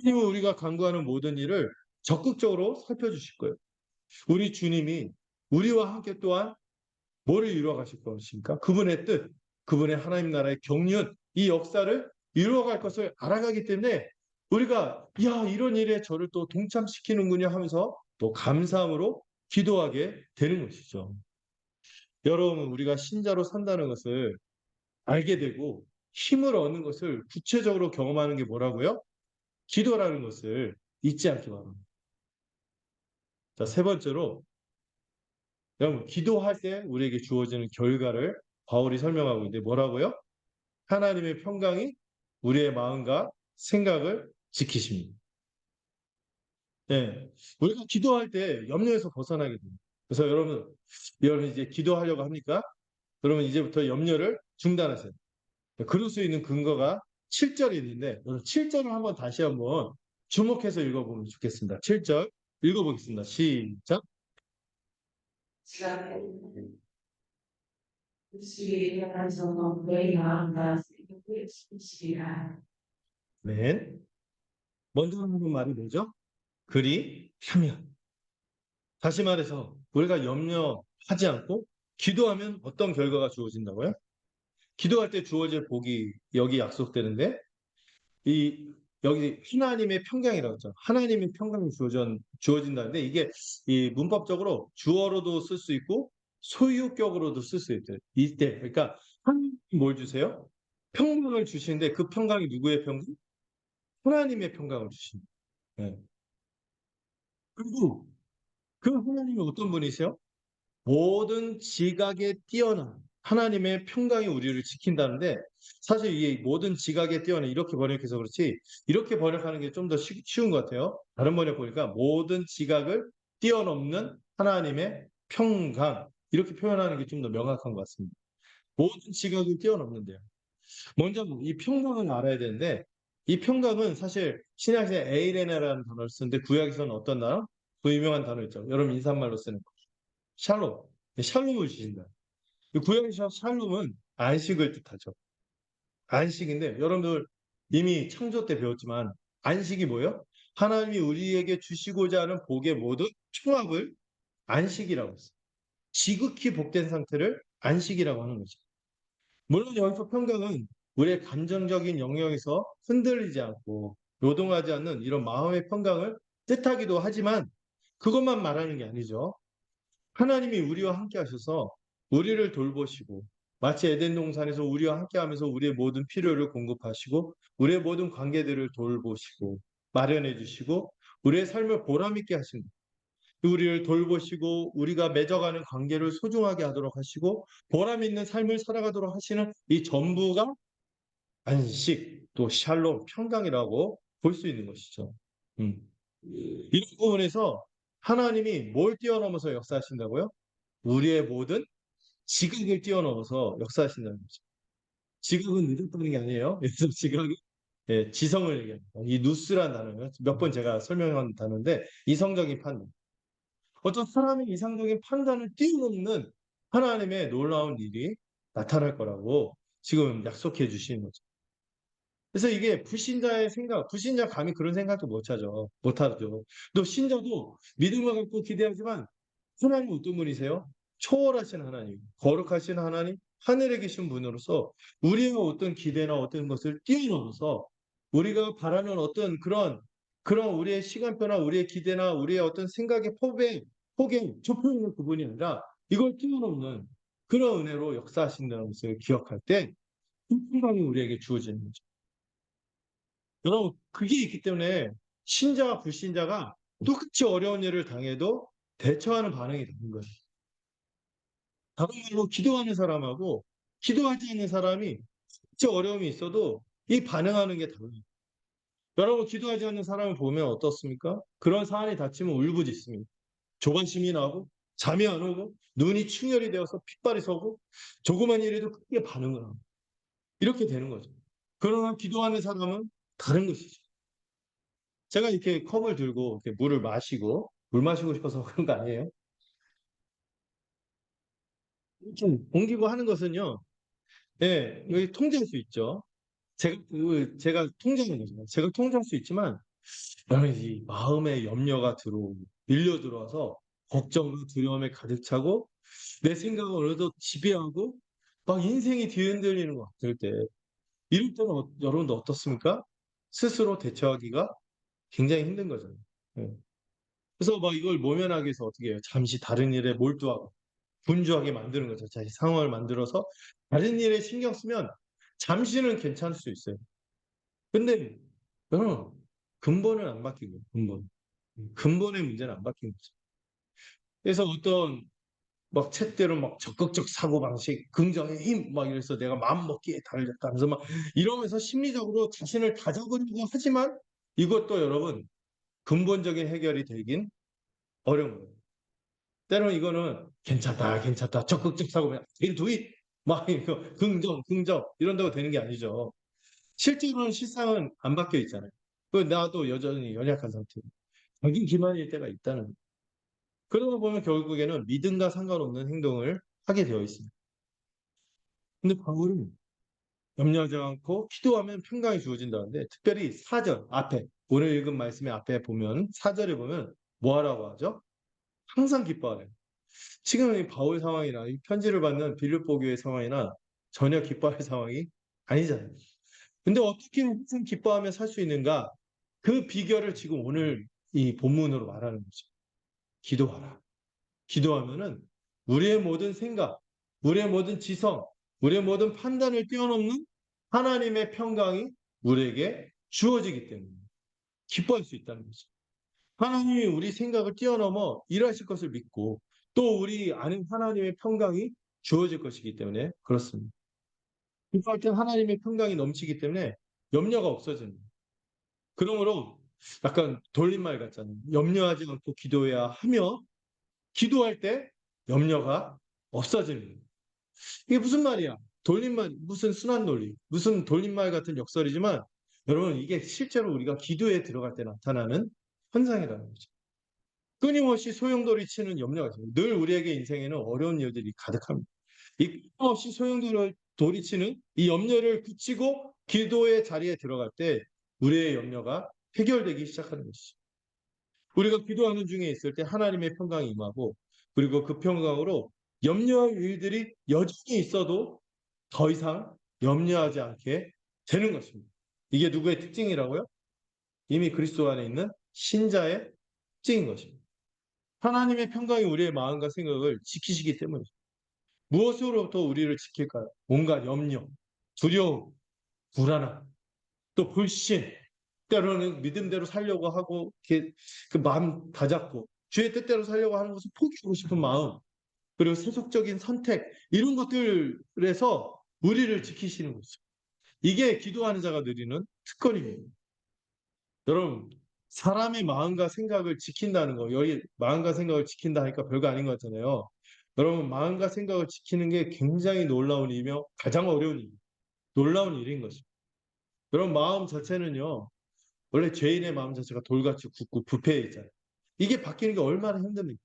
하나님은 우리가 간구하는 모든 일을 적극적으로 살펴주실 거예요. 우리 주님이 우리와 함께 또한 뭐를 이루어 가실 것입니까? 그분의 뜻, 그분의 하나님 나라의 경륜, 이 역사를 이루어갈 것을 알아가기 때문에 우리가 야 이런 일에 저를 또 동참시키는군요 하면서 또 감사함으로 기도하게 되는 것이죠. 여러분 우리가 신자로 산다는 것을 알게 되고 힘을 얻는 것을 구체적으로 경험하는 게 뭐라고요? 기도라는 것을 잊지 않기 바랍니다. 자, 세 번째로 여러분 기도할 때 우리에게 주어지는 결과를 바울이 설명하고 있는데 뭐라고요? 하나님의 평강이 우리의 마음과 생각을 지키십니다. 예. 우리가 기도할 때 염려에서 벗어나게 됩니다. 그래서 여러분 이제 기도하려고 합니까? 그러면 이제부터 염려를 중단하세요. 그럴 수 있는 근거가 7절이 있는데 7절을 한번 다시 한번 주목해서 읽어보면 좋겠습니다. 7절 읽어보겠습니다. 시작. 맨 먼저 하는 말이 뭐죠? 그리 하면. 다시 말해서 우리가 염려하지 않고 기도하면 어떤 결과가 주어진다고요? 기도할 때 주어질 복이 여기 약속되는데 이 여기 하나님의 평강이라고 했죠. 하나님의 평강이 주어진다는데 이게 이 문법적으로 주어로도 쓸 수 있고 소유격으로도 쓸 수 있대요. 이때 그러니까 하나님이 뭘 주세요? 평강을 주시는데 그 평강이 누구의 평강? 하나님의 평강을 주십니다. 네. 그리고 그 하나님이 어떤 분이세요? 모든 지각에 뛰어난 하나님의 평강이 우리를 지킨다는데 사실 이 모든 지각에 뛰어난 이렇게 번역해서 그렇지 이렇게 번역하는 게 좀 더 쉬운 것 같아요. 다른 번역 보니까 모든 지각을 뛰어넘는 하나님의 평강 이렇게 표현하는 게 좀 더 명확한 것 같습니다. 모든 지각을 뛰어넘는데요. 먼저 이 평강을 알아야 되는데 이 평강은 사실 신약에 에이레네라는 단어를 쓰는데 구약에서는 어떤 단어? 그 유명한 단어 있죠. 여러분 인사말로 쓰는 거. 샬롬. 샬롬을 주신다. 구약에서 샬롬은 안식을 뜻하죠. 안식인데 여러분들 이미 창조 때 배웠지만 안식이 뭐예요? 하나님이 우리에게 주시고자 하는 복의 모든 총합을 안식이라고 했어요. 지극히 복된 상태를 안식이라고 하는 거죠. 물론 여기서 평강은 우리의 감정적인 영역에서 흔들리지 않고 요동하지 않는 이런 마음의 평강을 뜻하기도 하지만 그것만 말하는 게 아니죠. 하나님이 우리와 함께 하셔서 우리를 돌보시고 마치 에덴 동산에서 우리와 함께 하면서 우리의 모든 필요를 공급하시고 우리의 모든 관계들을 돌보시고 마련해 주시고 우리의 삶을 보람 있게 하십니다. 우리를 돌보시고 우리가 맺어가는 관계를 소중하게 하도록 하시고 보람 있는 삶을 살아가도록 하시는 이 전부가 안식 또 샬롬 평강이라고 볼 수 있는 것이죠. 음. 이런 부분에서 하나님이 뭘 뛰어넘어서 역사하신다고요? 우리의 모든 지각을 뛰어넘어서 역사하신다는 거죠. 지각은 늦었다는 게 아니에요. 그래서 지각이 예, 지성을 얘기합니다. 이 누스란 단어는 몇 번 제가 설명한 단어인데 이성적인 판단. 어떤 사람의 이상적인 판단을 뛰어넘는 하나님의 놀라운 일이 나타날 거라고 지금 약속해 주시는 거죠. 그래서 이게 불신자의 생각, 불신자 감히 그런 생각도 못하죠. 또 신자도 믿음을 갖고 기대하지만 하나님 어떤 분이세요? 초월하신 하나님, 거룩하신 하나님, 하늘에 계신 분으로서 우리의 어떤 기대나 어떤 것을 뛰어넘어서 우리가 바라는 어떤 그런 우리의 시간표나 우리의 기대나 우리의 어떤 생각의 폭에 좁혀 있는 부분이 아니라 이걸 뛰어넘는 그런 은혜로 역사하신다는 것을 기억할 때 이 평강이 우리에게 주어지는 거죠. 여러분, 그게 있기 때문에 신자와 불신자가 똑같이 어려운 일을 당해도 대처하는 반응이 다른 거예요. 다른 말로 기도하는 사람하고 기도하지 않는 사람이 진짜 어려움이 있어도 이 반응하는 게 달라요. 여러분, 기도하지 않는 사람을 보면 어떻습니까? 그런 사안이 닥치면 울부짖습니다. 조바심이 나고 잠이 안 오고 눈이 충혈이 되어서 핏발이 서고 조그만 일에도 크게 반응을 하고 이렇게 되는 거죠. 그러나 기도하는 사람은 다른 것이죠. 제가 이렇게 컵을 들고 이렇게 물을 마시고 물 마시고 싶어서 그런 거 아니에요. 좀 옮기고 하는 것은요. 예, 여기 통제할 수 있죠. 제가 통제하는 거죠. 제가 통제할 수 있지만 나는 이 마음의 염려가 들어오고 밀려 들어와서 걱정과 두려움에 가득 차고 내 생각을 어느덧 지배하고 막 인생이 뒤흔들리는 것 같을 때 이럴 때는 여러분도 어떻습니까? 스스로 대처하기가 굉장히 힘든 거잖아요. 예. 그래서 막 이걸 모면하기 위해서 어떻게 해요? 잠시 다른 일에 몰두하고 분주하게 만드는 거죠. 자기 상황을 만들어서 다른 일에 신경 쓰면 잠시는 괜찮을 수 있어요. 근데 여러분 근본은 안 바뀌고 근본의 문제는 안 바뀐 거죠. 그래서 어떤 막 책대로 막 적극적 사고 방식, 긍정의 힘 막 이래서 내가 마음 먹기에 달렸다 하면서 막 이러면서 심리적으로 자신을 다잡으려고 하지만 이것도 여러분 근본적인 해결이 되긴 어려운 거예요. 때로는 이거는 괜찮다, 괜찮다, 적극적 사고 그냥 두잇 막 이거 긍정 이런다고 되는 게 아니죠. 실제로는 실상은 안 바뀌어 있잖아요. 그 나도 여전히 연약한 상태. 자기 기만일 때가 있다는 거예요. 그러다 보면 결국에는 믿음과 상관없는 행동을 하게 되어 있습니다. 근데 바울은 염려하지 않고 기도하면 평강이 주어진다는데 특별히 4절 앞에 오늘 읽은 말씀의 앞에 보면 4절에 보면 뭐 하라고 하죠? 항상 기뻐하래. 지금 이 바울 상황이나 이 편지를 받는 빌립보 교회 상황이나 전혀 기뻐할 상황이 아니잖아요. 근데 어떻게 항상 기뻐하며 살 수 있는가? 그 비결을 지금 오늘 이 본문으로 말하는 거죠. 기도하라. 기도하면은 우리의 모든 생각, 우리의 모든 지성, 우리의 모든 판단을 뛰어넘는 하나님의 평강이 우리에게 주어지기 때문에 기뻐할 수 있다는 거죠. 하나님이 우리 생각을 뛰어넘어 일하실 것을 믿고 또 우리 아는 하나님의 평강이 주어질 것이기 때문에 그렇습니다. 기도할 때 하나님의 평강이 넘치기 때문에 염려가 없어집니다. 그러므로 약간 돌림말 같잖아요. 염려하지 않고 기도해야 하며 기도할 때 염려가 없어집니다. 이게 무슨 말이야? 돌림말, 무슨 순환 논리, 무슨 돌림말 같은 역설이지만 여러분 이게 실제로 우리가 기도에 들어갈 때 나타나는 현상이라는 거죠. 끊임없이 소용돌이치는 염려가 있습니다. 늘 우리에게 인생에는 어려운 일들이 가득합니다. 이 끊임없이 소용돌이치는 이 염려를 그치고 기도의 자리에 들어갈 때 우리의 염려가 해결되기 시작하는 것이죠. 우리가 기도하는 중에 있을 때 하나님의 평강이 임하고 그리고 그 평강으로 염려할 일들이 여전히 있어도 더 이상 염려하지 않게 되는 것입니다. 이게 누구의 특징이라고요? 이미 그리스도 안에 있는 신자의 특징인 것입니다. 하나님의 평강이 우리의 마음과 생각을 지키시기 때문이죠. 무엇으로부터 우리를 지킬까요? 온갖 염려, 두려움, 불안함, 또 불신, 때로는 믿음대로 살려고 하고 이렇게 그 마음 다잡고 주의 뜻대로 살려고 하는 것을 포기하고 싶은 마음 그리고 세속적인 선택 이런 것들에서 우리를 지키시는 거죠. 이게 기도하는 자가 누리는 특권입니다. 여러분 사람의 마음과 생각을 지킨다는 거 여기 마음과 생각을 지킨다 하니까 별거 아닌 것 같잖아요. 여러분 마음과 생각을 지키는 게 굉장히 놀라운 일이며 가장 어려운 일, 놀라운 일인 것입니다. 여러분 마음 자체는요. 원래 죄인의 마음 자체가 돌같이 굳고 부패해 있잖아요. 이게 바뀌는 게 얼마나 힘듭니까?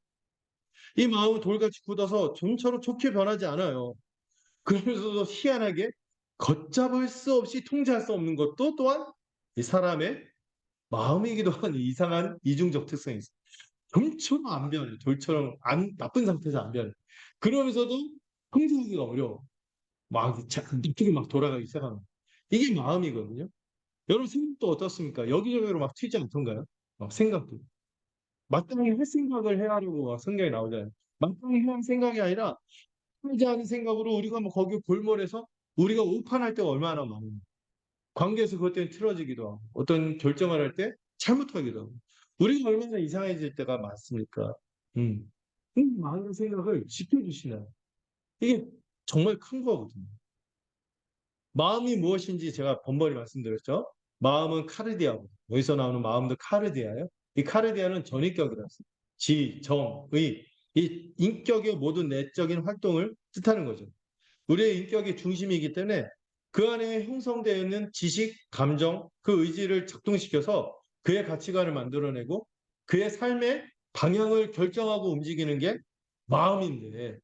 이 마음은 돌같이 굳어서 좀처럼 좋게 변하지 않아요. 그러면서도 희한하게 걷잡을 수 없이 통제할 수 없는 것도 또한 이 사람의 마음이기도 한 이상한 이중적 특성이 있어요. 좀처럼 안 변해. 돌처럼 나쁜 상태에서 안 변해. 그러면서도 통제하기가 어려워. 막 납득이 막 돌아가기 시작하는 거예요. 이게 마음이거든요. 여러분 생각도 어떻습니까? 여기저기로 막 튀지 않던가요? 생각도. 마땅히 할 생각을 해야 하려고 막 성경에 나오잖아요. 마땅히 해야 할 생각이 아니라 하지 않은 생각으로 우리가 뭐 거기 골몰해서 우리가 오판할 때가 얼마나 많아요. 관계에서 그것 때문에 틀어지기도 하고, 어떤 결정을 할 때 잘못하기도 하고, 우리가 얼마나 이상해질 때가 많습니까? 음. 많은 생각을 지켜주시나요? 이게 정말 큰 거거든요. 마음이 무엇인지 제가 번번이 말씀드렸죠. 마음은 카르디아고, 여기서 나오는 마음도 카르디아예요. 이 카르디아는 전인격이라서 지, 정, 의, 이 인격의 모든 내적인 활동을 뜻하는 거죠. 우리의 인격의 중심이기 때문에 그 안에 형성되어 있는 지식, 감정, 그 의지를 작동시켜서 그의 가치관을 만들어내고 그의 삶의 방향을 결정하고 움직이는 게 마음인데,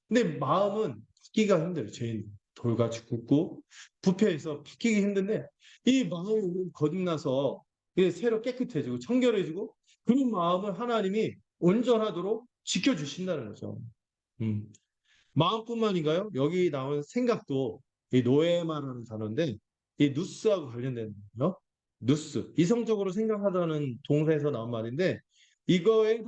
근데 마음은 바뀌기가 힘들어요. 죄인 돌같이 굳고 부패해서 바뀌기 힘든데, 이 마음이 거듭나서 이게 새로 깨끗해지고 청결해지고, 그런 마음을 하나님이 온전하도록 지켜주신다는 거죠. 음. 마음뿐만인가요? 여기 나온 생각도 이 노에마라는 단어인데, 이 누스하고 관련된 거예요. 누스, 이성적으로 생각하다는 동사에서 나온 말인데, 이거에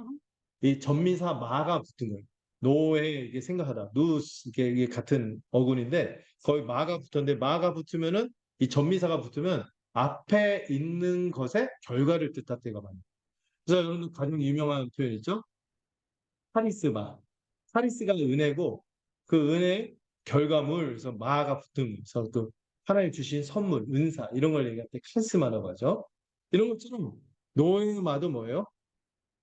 이 전미사 마가 붙은 거예요. 노에 이게 생각하다, 누스, 이게 같은 어근인데 거의 마가 붙었는데, 마가 붙으면은, 이 전미사가 붙으면 앞에 있는 것의 결과를 뜻할 때가 많아요. 그래서 여러분 가장 유명한 표현 있죠? 카리스마. 카리스가 은혜고, 그 은혜의 결과물, 그래서 마가 붙으면서 또 하나님 주신 선물, 은사, 이런 걸 얘기할 때 카리스마라고 하죠. 이런 것처럼 노예마도 뭐예요?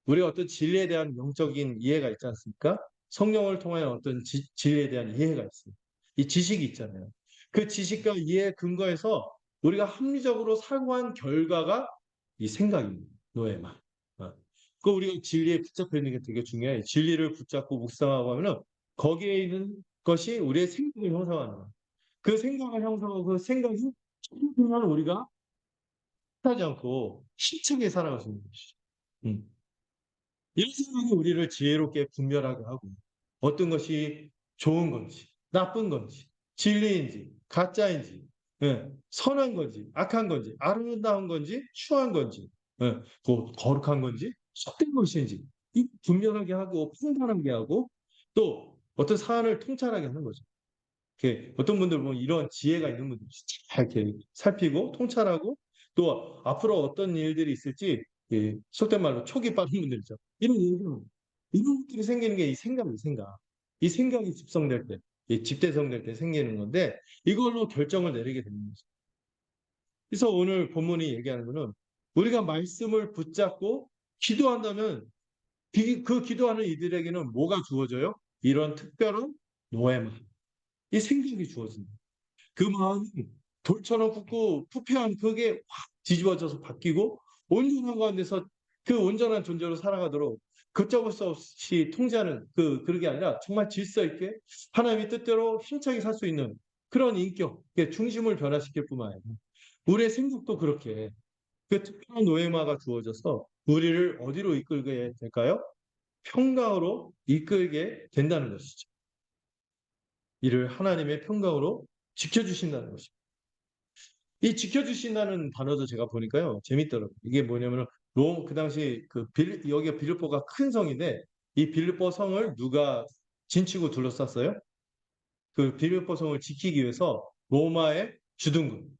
우리가 어떤 진리에 대한 영적인 이해가 있지 않습니까? 성령을 통하여 어떤 진리에 대한 이해가 있어요. 이 지식이 있잖아요. 그 지식과 이해에 근거해서 우리가 합리적으로 사고한 결과가 이 생각입니다. 노예마. 그 우리가 진리에 붙잡혀 있는 게 되게 중요해. 진리를 붙잡고 묵상하고 하면은 거기에 있는 것이 우리의 생각을 형성하는 거야. 그 생각을 형성하고, 그 생각이 조금만 우리가 하지 않고 힘차게 살아갈 수 있는 것이죠. 음. 이런 생각이 우리를 지혜롭게 분별하게 하고, 어떤 것이 좋은 건지, 나쁜 건지, 진리인지, 가짜인지, 예, 선한 건지, 악한 건지, 아름다운 건지, 추한 건지, 예, 거룩한 건지, 속된 것인지, 이 분별하게 하고, 판단하게 하고, 또 어떤 사안을 통찰하게 하는 거죠. 이렇게 어떤 분들 보면 이런 지혜가 있는 분들이 잘 이렇게 살피고 통찰하고, 또 앞으로 어떤 일들이 있을지, 속된 말로 촉이 빠른 분들이죠. 이런 것들이 생기는 게 이 생각이 생각. 이 생각이 집성될 때, 이 집대성될 때 생기는 건데, 이걸로 결정을 내리게 되는 거죠. 그래서 오늘 본문이 얘기하는 거는, 우리가 말씀을 붙잡고 기도한다면 그 기도하는 이들에게는 뭐가 주어져요? 이런 특별한 노예만, 이 생각이 주어진다. 그 마음이 돌처럼 굳고 부패한 그게 확 뒤집어져서 바뀌고, 온전한 가운데서 그 온전한 존재로 살아가도록 걷잡을 수 없이 통제하는, 그게 아니라 정말 질서 있게 하나님의 뜻대로 힘차게 살 수 있는 그런 인격, 중심을 변화시킬 뿐만 아니라 우리의 생각도 그렇게 그 특별한 노예마가 주어져서 우리를 어디로 이끌게 될까요? 평강으로 이끌게 된다는 것이죠. 이를 하나님의 평강으로 지켜주신다는 것이죠. 이 지켜주신다는 단어도 제가 보니까요, 재밌더라고요. 이게 뭐냐면은, 그 당시 여기가 빌립보가 큰 성인데, 이 빌립보 성을 누가 진치고 둘러쌌어요? 그 빌립보 성을 지키기 위해서 로마의 주둔군.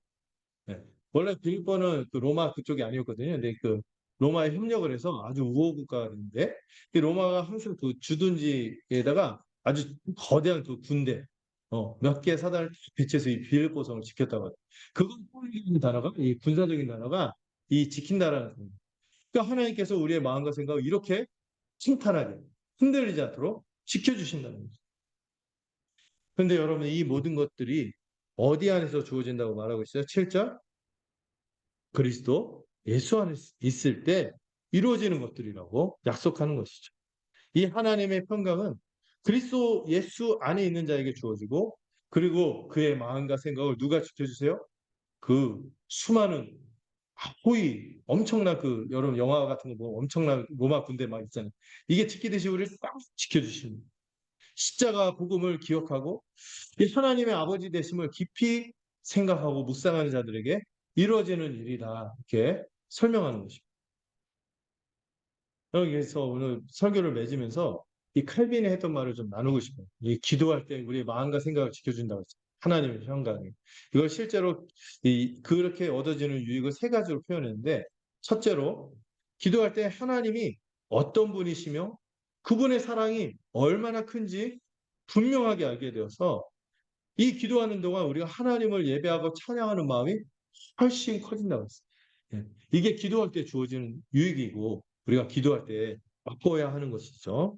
네. 원래 빌립보는 그 로마 그쪽이 아니었거든요. 근데 그 로마에 협력을 해서 아주 우호 국가인데, 이 로마가 항상 그 주둔지에다가 아주 거대한 그 군대, 몇 개의 사단을 배치해서 이 빌립보 성을 지켰다고 해요. 그걸 포함하는 단어가, 이 군사적인 단어가 이 지킨다라는 단어. 그러니까 하나님께서 우리의 마음과 생각을 이렇게 순탄하게 흔들리지 않도록 지켜주신다는 거죠. 그런데 여러분, 이 모든 것들이 어디 안에서 주어진다고 말하고 있어요? 7절, 그리스도 예수 안에 있을 때 이루어지는 것들이라고 약속하는 것이죠. 이 하나님의 평강은 그리스도 예수 안에 있는 자에게 주어지고, 그리고 그의 마음과 생각을 누가 지켜주세요? 그 수많은 호위, 엄청난, 여러분 영화 같은 거 보면 엄청난 로마 군대 막 있잖아요. 이게 지키듯이 우리를 꽉 지켜주십니다. 십자가 복음을 기억하고 이 하나님의 아버지 되심을 깊이 생각하고 묵상하는 자들에게 이루어지는 일이다, 이렇게 설명하는 것입니다. 여기서 오늘 설교를 맺으면서 이 칼빈이 했던 말을 좀 나누고 싶어요. 이 기도할 때 우리의 마음과 생각을 지켜준다고 했어요. 하나님의 평강이. 이걸 실제로 그렇게 얻어지는 유익을 세 가지로 표현했는데, 첫째로 기도할 때 하나님이 어떤 분이시며 그분의 사랑이 얼마나 큰지 분명하게 알게 되어서 이 기도하는 동안 우리가 하나님을 예배하고 찬양하는 마음이 훨씬 커진다고 했어요. 예. 이게 기도할 때 주어지는 유익이고 우리가 기도할 때 맛보아야 하는 것이죠.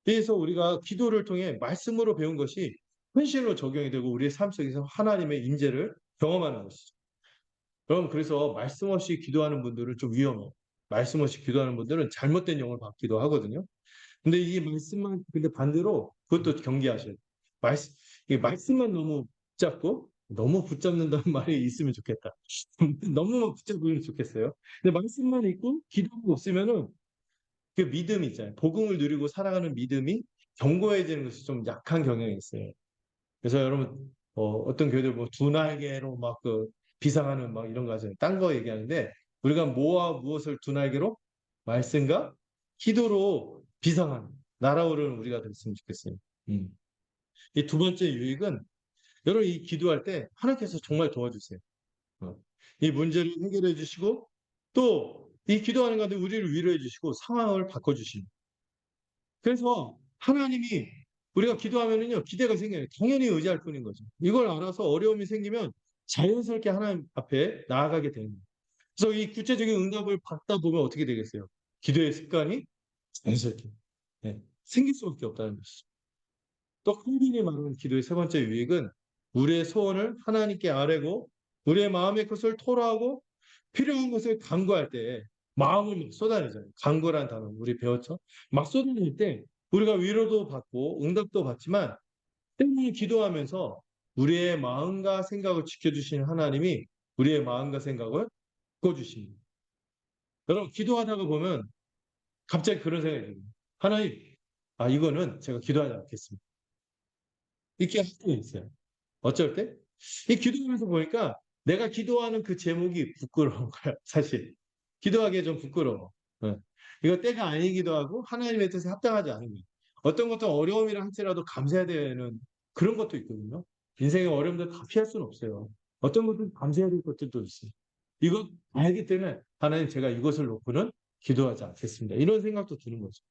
그래서 우리가 기도를 통해 말씀으로 배운 것이 현실로 적용이 되고 우리의 삶 속에서 하나님의 임재를 경험하는 것이죠. 여러분, 그래서 말씀 없이 기도하는 분들은 좀 위험해요. 말씀 없이 기도하는 분들은 잘못된 영을 받기도 하거든요. 근데 이 말씀만, 근데 반대로 그것도 경계하셔야 돼요. 말씀, 이 말씀만 너무 붙잡고 너무 붙잡는다는 말이 있으면 좋겠다. 너무만 붙잡으면 좋겠어요. 근데 말씀만 있고 기도가 없으면은 그 믿음이 있잖아요. 복음을 누리고 살아가는 믿음이 견고해지는 것이 좀 약한 경향이 있어요. 그래서 여러분, 어떤 교회들 뭐 두 날개로 막 그 비상하는 막 이런 거 하잖아요. 딴 거 얘기하는데 우리가 뭐와 무엇을 두 날개로? 말씀과 기도로 비상하는 날아오르는 우리가 됐으면 좋겠어요. 음. 이 두 번째 유익은 여러분 이 기도할 때 하나님께서 정말 도와주세요. 어. 이 문제를 해결해 주시고 또 이 기도하는 가운데 우리를 위로해 주시고 상황을 바꿔 주시는. 그래서 하나님이 우리가 기도하면은요, 기대가 생겨요. 당연히 의지할 뿐인 거죠. 이걸 알아서 어려움이 생기면 자연스럽게 하나님 앞에 나아가게 되는 거예요. 그래서 이 구체적인 응답을 받다 보면 어떻게 되겠어요? 기도의 습관이 자연스럽게 생길 수밖에 없다는 것이죠. 또 칼빈이 말하는 기도의 세 번째 유익은 우리의 소원을 하나님께 아뢰고 우리의 마음의 것을 토로하고 필요한 것을 간구할 때 마음을 막 쏟아내잖아요. 간구라는 단어 우리 배웠죠? 막 쏟아낼 때 우리가 위로도 받고 응답도 받지만 때문에 기도하면서 우리의 마음과 생각을 지켜주시는 하나님이 우리의 마음과 생각을 바꿔주십니다. 여러분 기도하다가 보면 갑자기 그런 생각이 들어요. 하나님, 이거는 제가 기도하지 않겠습니다. 이렇게 할 때가 있어요. 어쩔 때? 이 기도하면서 보니까 내가 기도하는 그 제목이 부끄러운 거야, 사실. 기도하기에 좀 부끄러워. 예. 이거 때가 아니기도 하고 하나님의 뜻에 합당하지 않은 거예요. 어떤 것도 어려움이라 할지라도 감사해야 되는 그런 것도 있거든요. 인생의 어려움들 다 피할 수는 없어요. 어떤 것들은 감사해야 될 것들도 있어요. 이거 알기 때문에 하나님 제가 이것을 놓고는 기도하지 않겠습니다. 이런 생각도 드는 거죠.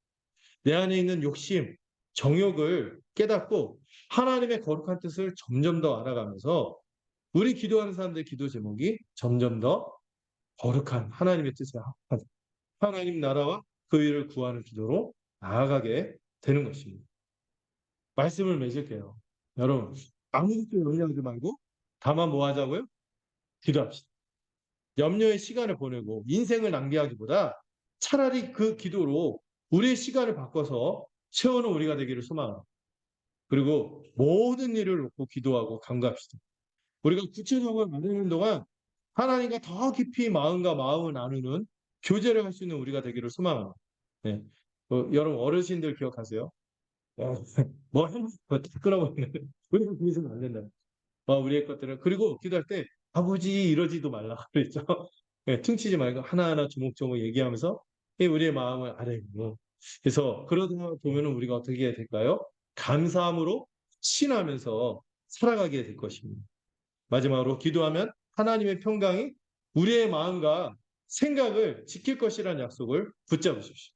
내 안에 있는 욕심, 정욕을 깨닫고 하나님의 거룩한 뜻을 점점 더 알아가면서 우리 기도하는 사람들의 기도 제목이 점점 더 거룩한 하나님의 뜻에 합하다. 하나님 나라와 그 일을 구하는 기도로 나아가게 되는 것입니다. 말씀을 맺을게요. 여러분, 아무것도 염려하지 말고 다만 뭐 하자고요? 기도합시다. 염려의 시간을 보내고 인생을 낭비하기보다 차라리 그 기도로 우리의 시간을 바꿔서 채우는 우리가 되기를 소망합니다. 그리고 모든 일을 놓고 기도하고 간구합시다. 우리가 구체적으로 만드는 동안 하나님과 더 깊이 마음과 마음을 나누는 교제를 할 수 있는 우리가 되기를 소망합니다. 네. 여러분 어르신들 기억하세요? 뭐 해도 끌어버리는 우리가 그래서는 안 된다. 우리의 것들을 그리고 기도할 때 아버지 이러지도 말라 그랬죠. 네, 퉁치지 말고 하나하나 조목조목 얘기하면서 우리의 마음을 아뢰고 그래서 그러다 보면은 우리가 어떻게 될까요? 감사함으로 신하면서 살아가게 될 것입니다. 마지막으로 기도하면 하나님의 평강이 우리의 마음과 생각을 지킬 것이라는 약속을 붙잡으십시오.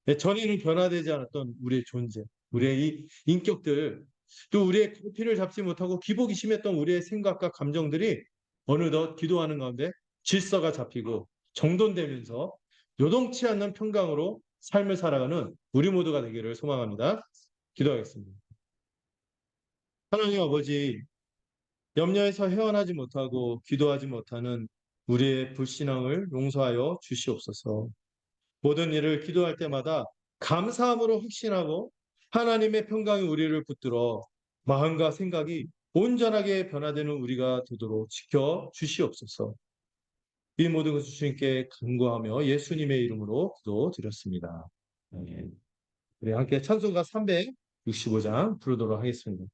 네, 전에는 변화되지 않았던 우리의 존재, 우리의 이 인격들, 또 우리의 갈피를 잡지 못하고 기복이 심했던 우리의 생각과 감정들이 어느덧 기도하는 가운데 질서가 잡히고 정돈되면서 요동치 않는 평강으로 삶을 살아가는 우리 모두가 되기를 소망합니다. 기도하겠습니다. 하나님 아버지, 염려에서 헤어나지 못하고 기도하지 못하는 우리의 불신앙을 용서하여 주시옵소서. 모든 일을 기도할 때마다 감사함으로 확신하고 하나님의 평강이 우리를 붙들어 마음과 생각이 온전하게 변화되는 우리가 되도록 지켜 주시옵소서. 이 모든 것을 주님께 간구하며 예수님의 이름으로 기도드렸습니다. 아멘. 우리 함께 찬송가 365장 부르도록 하겠습니다.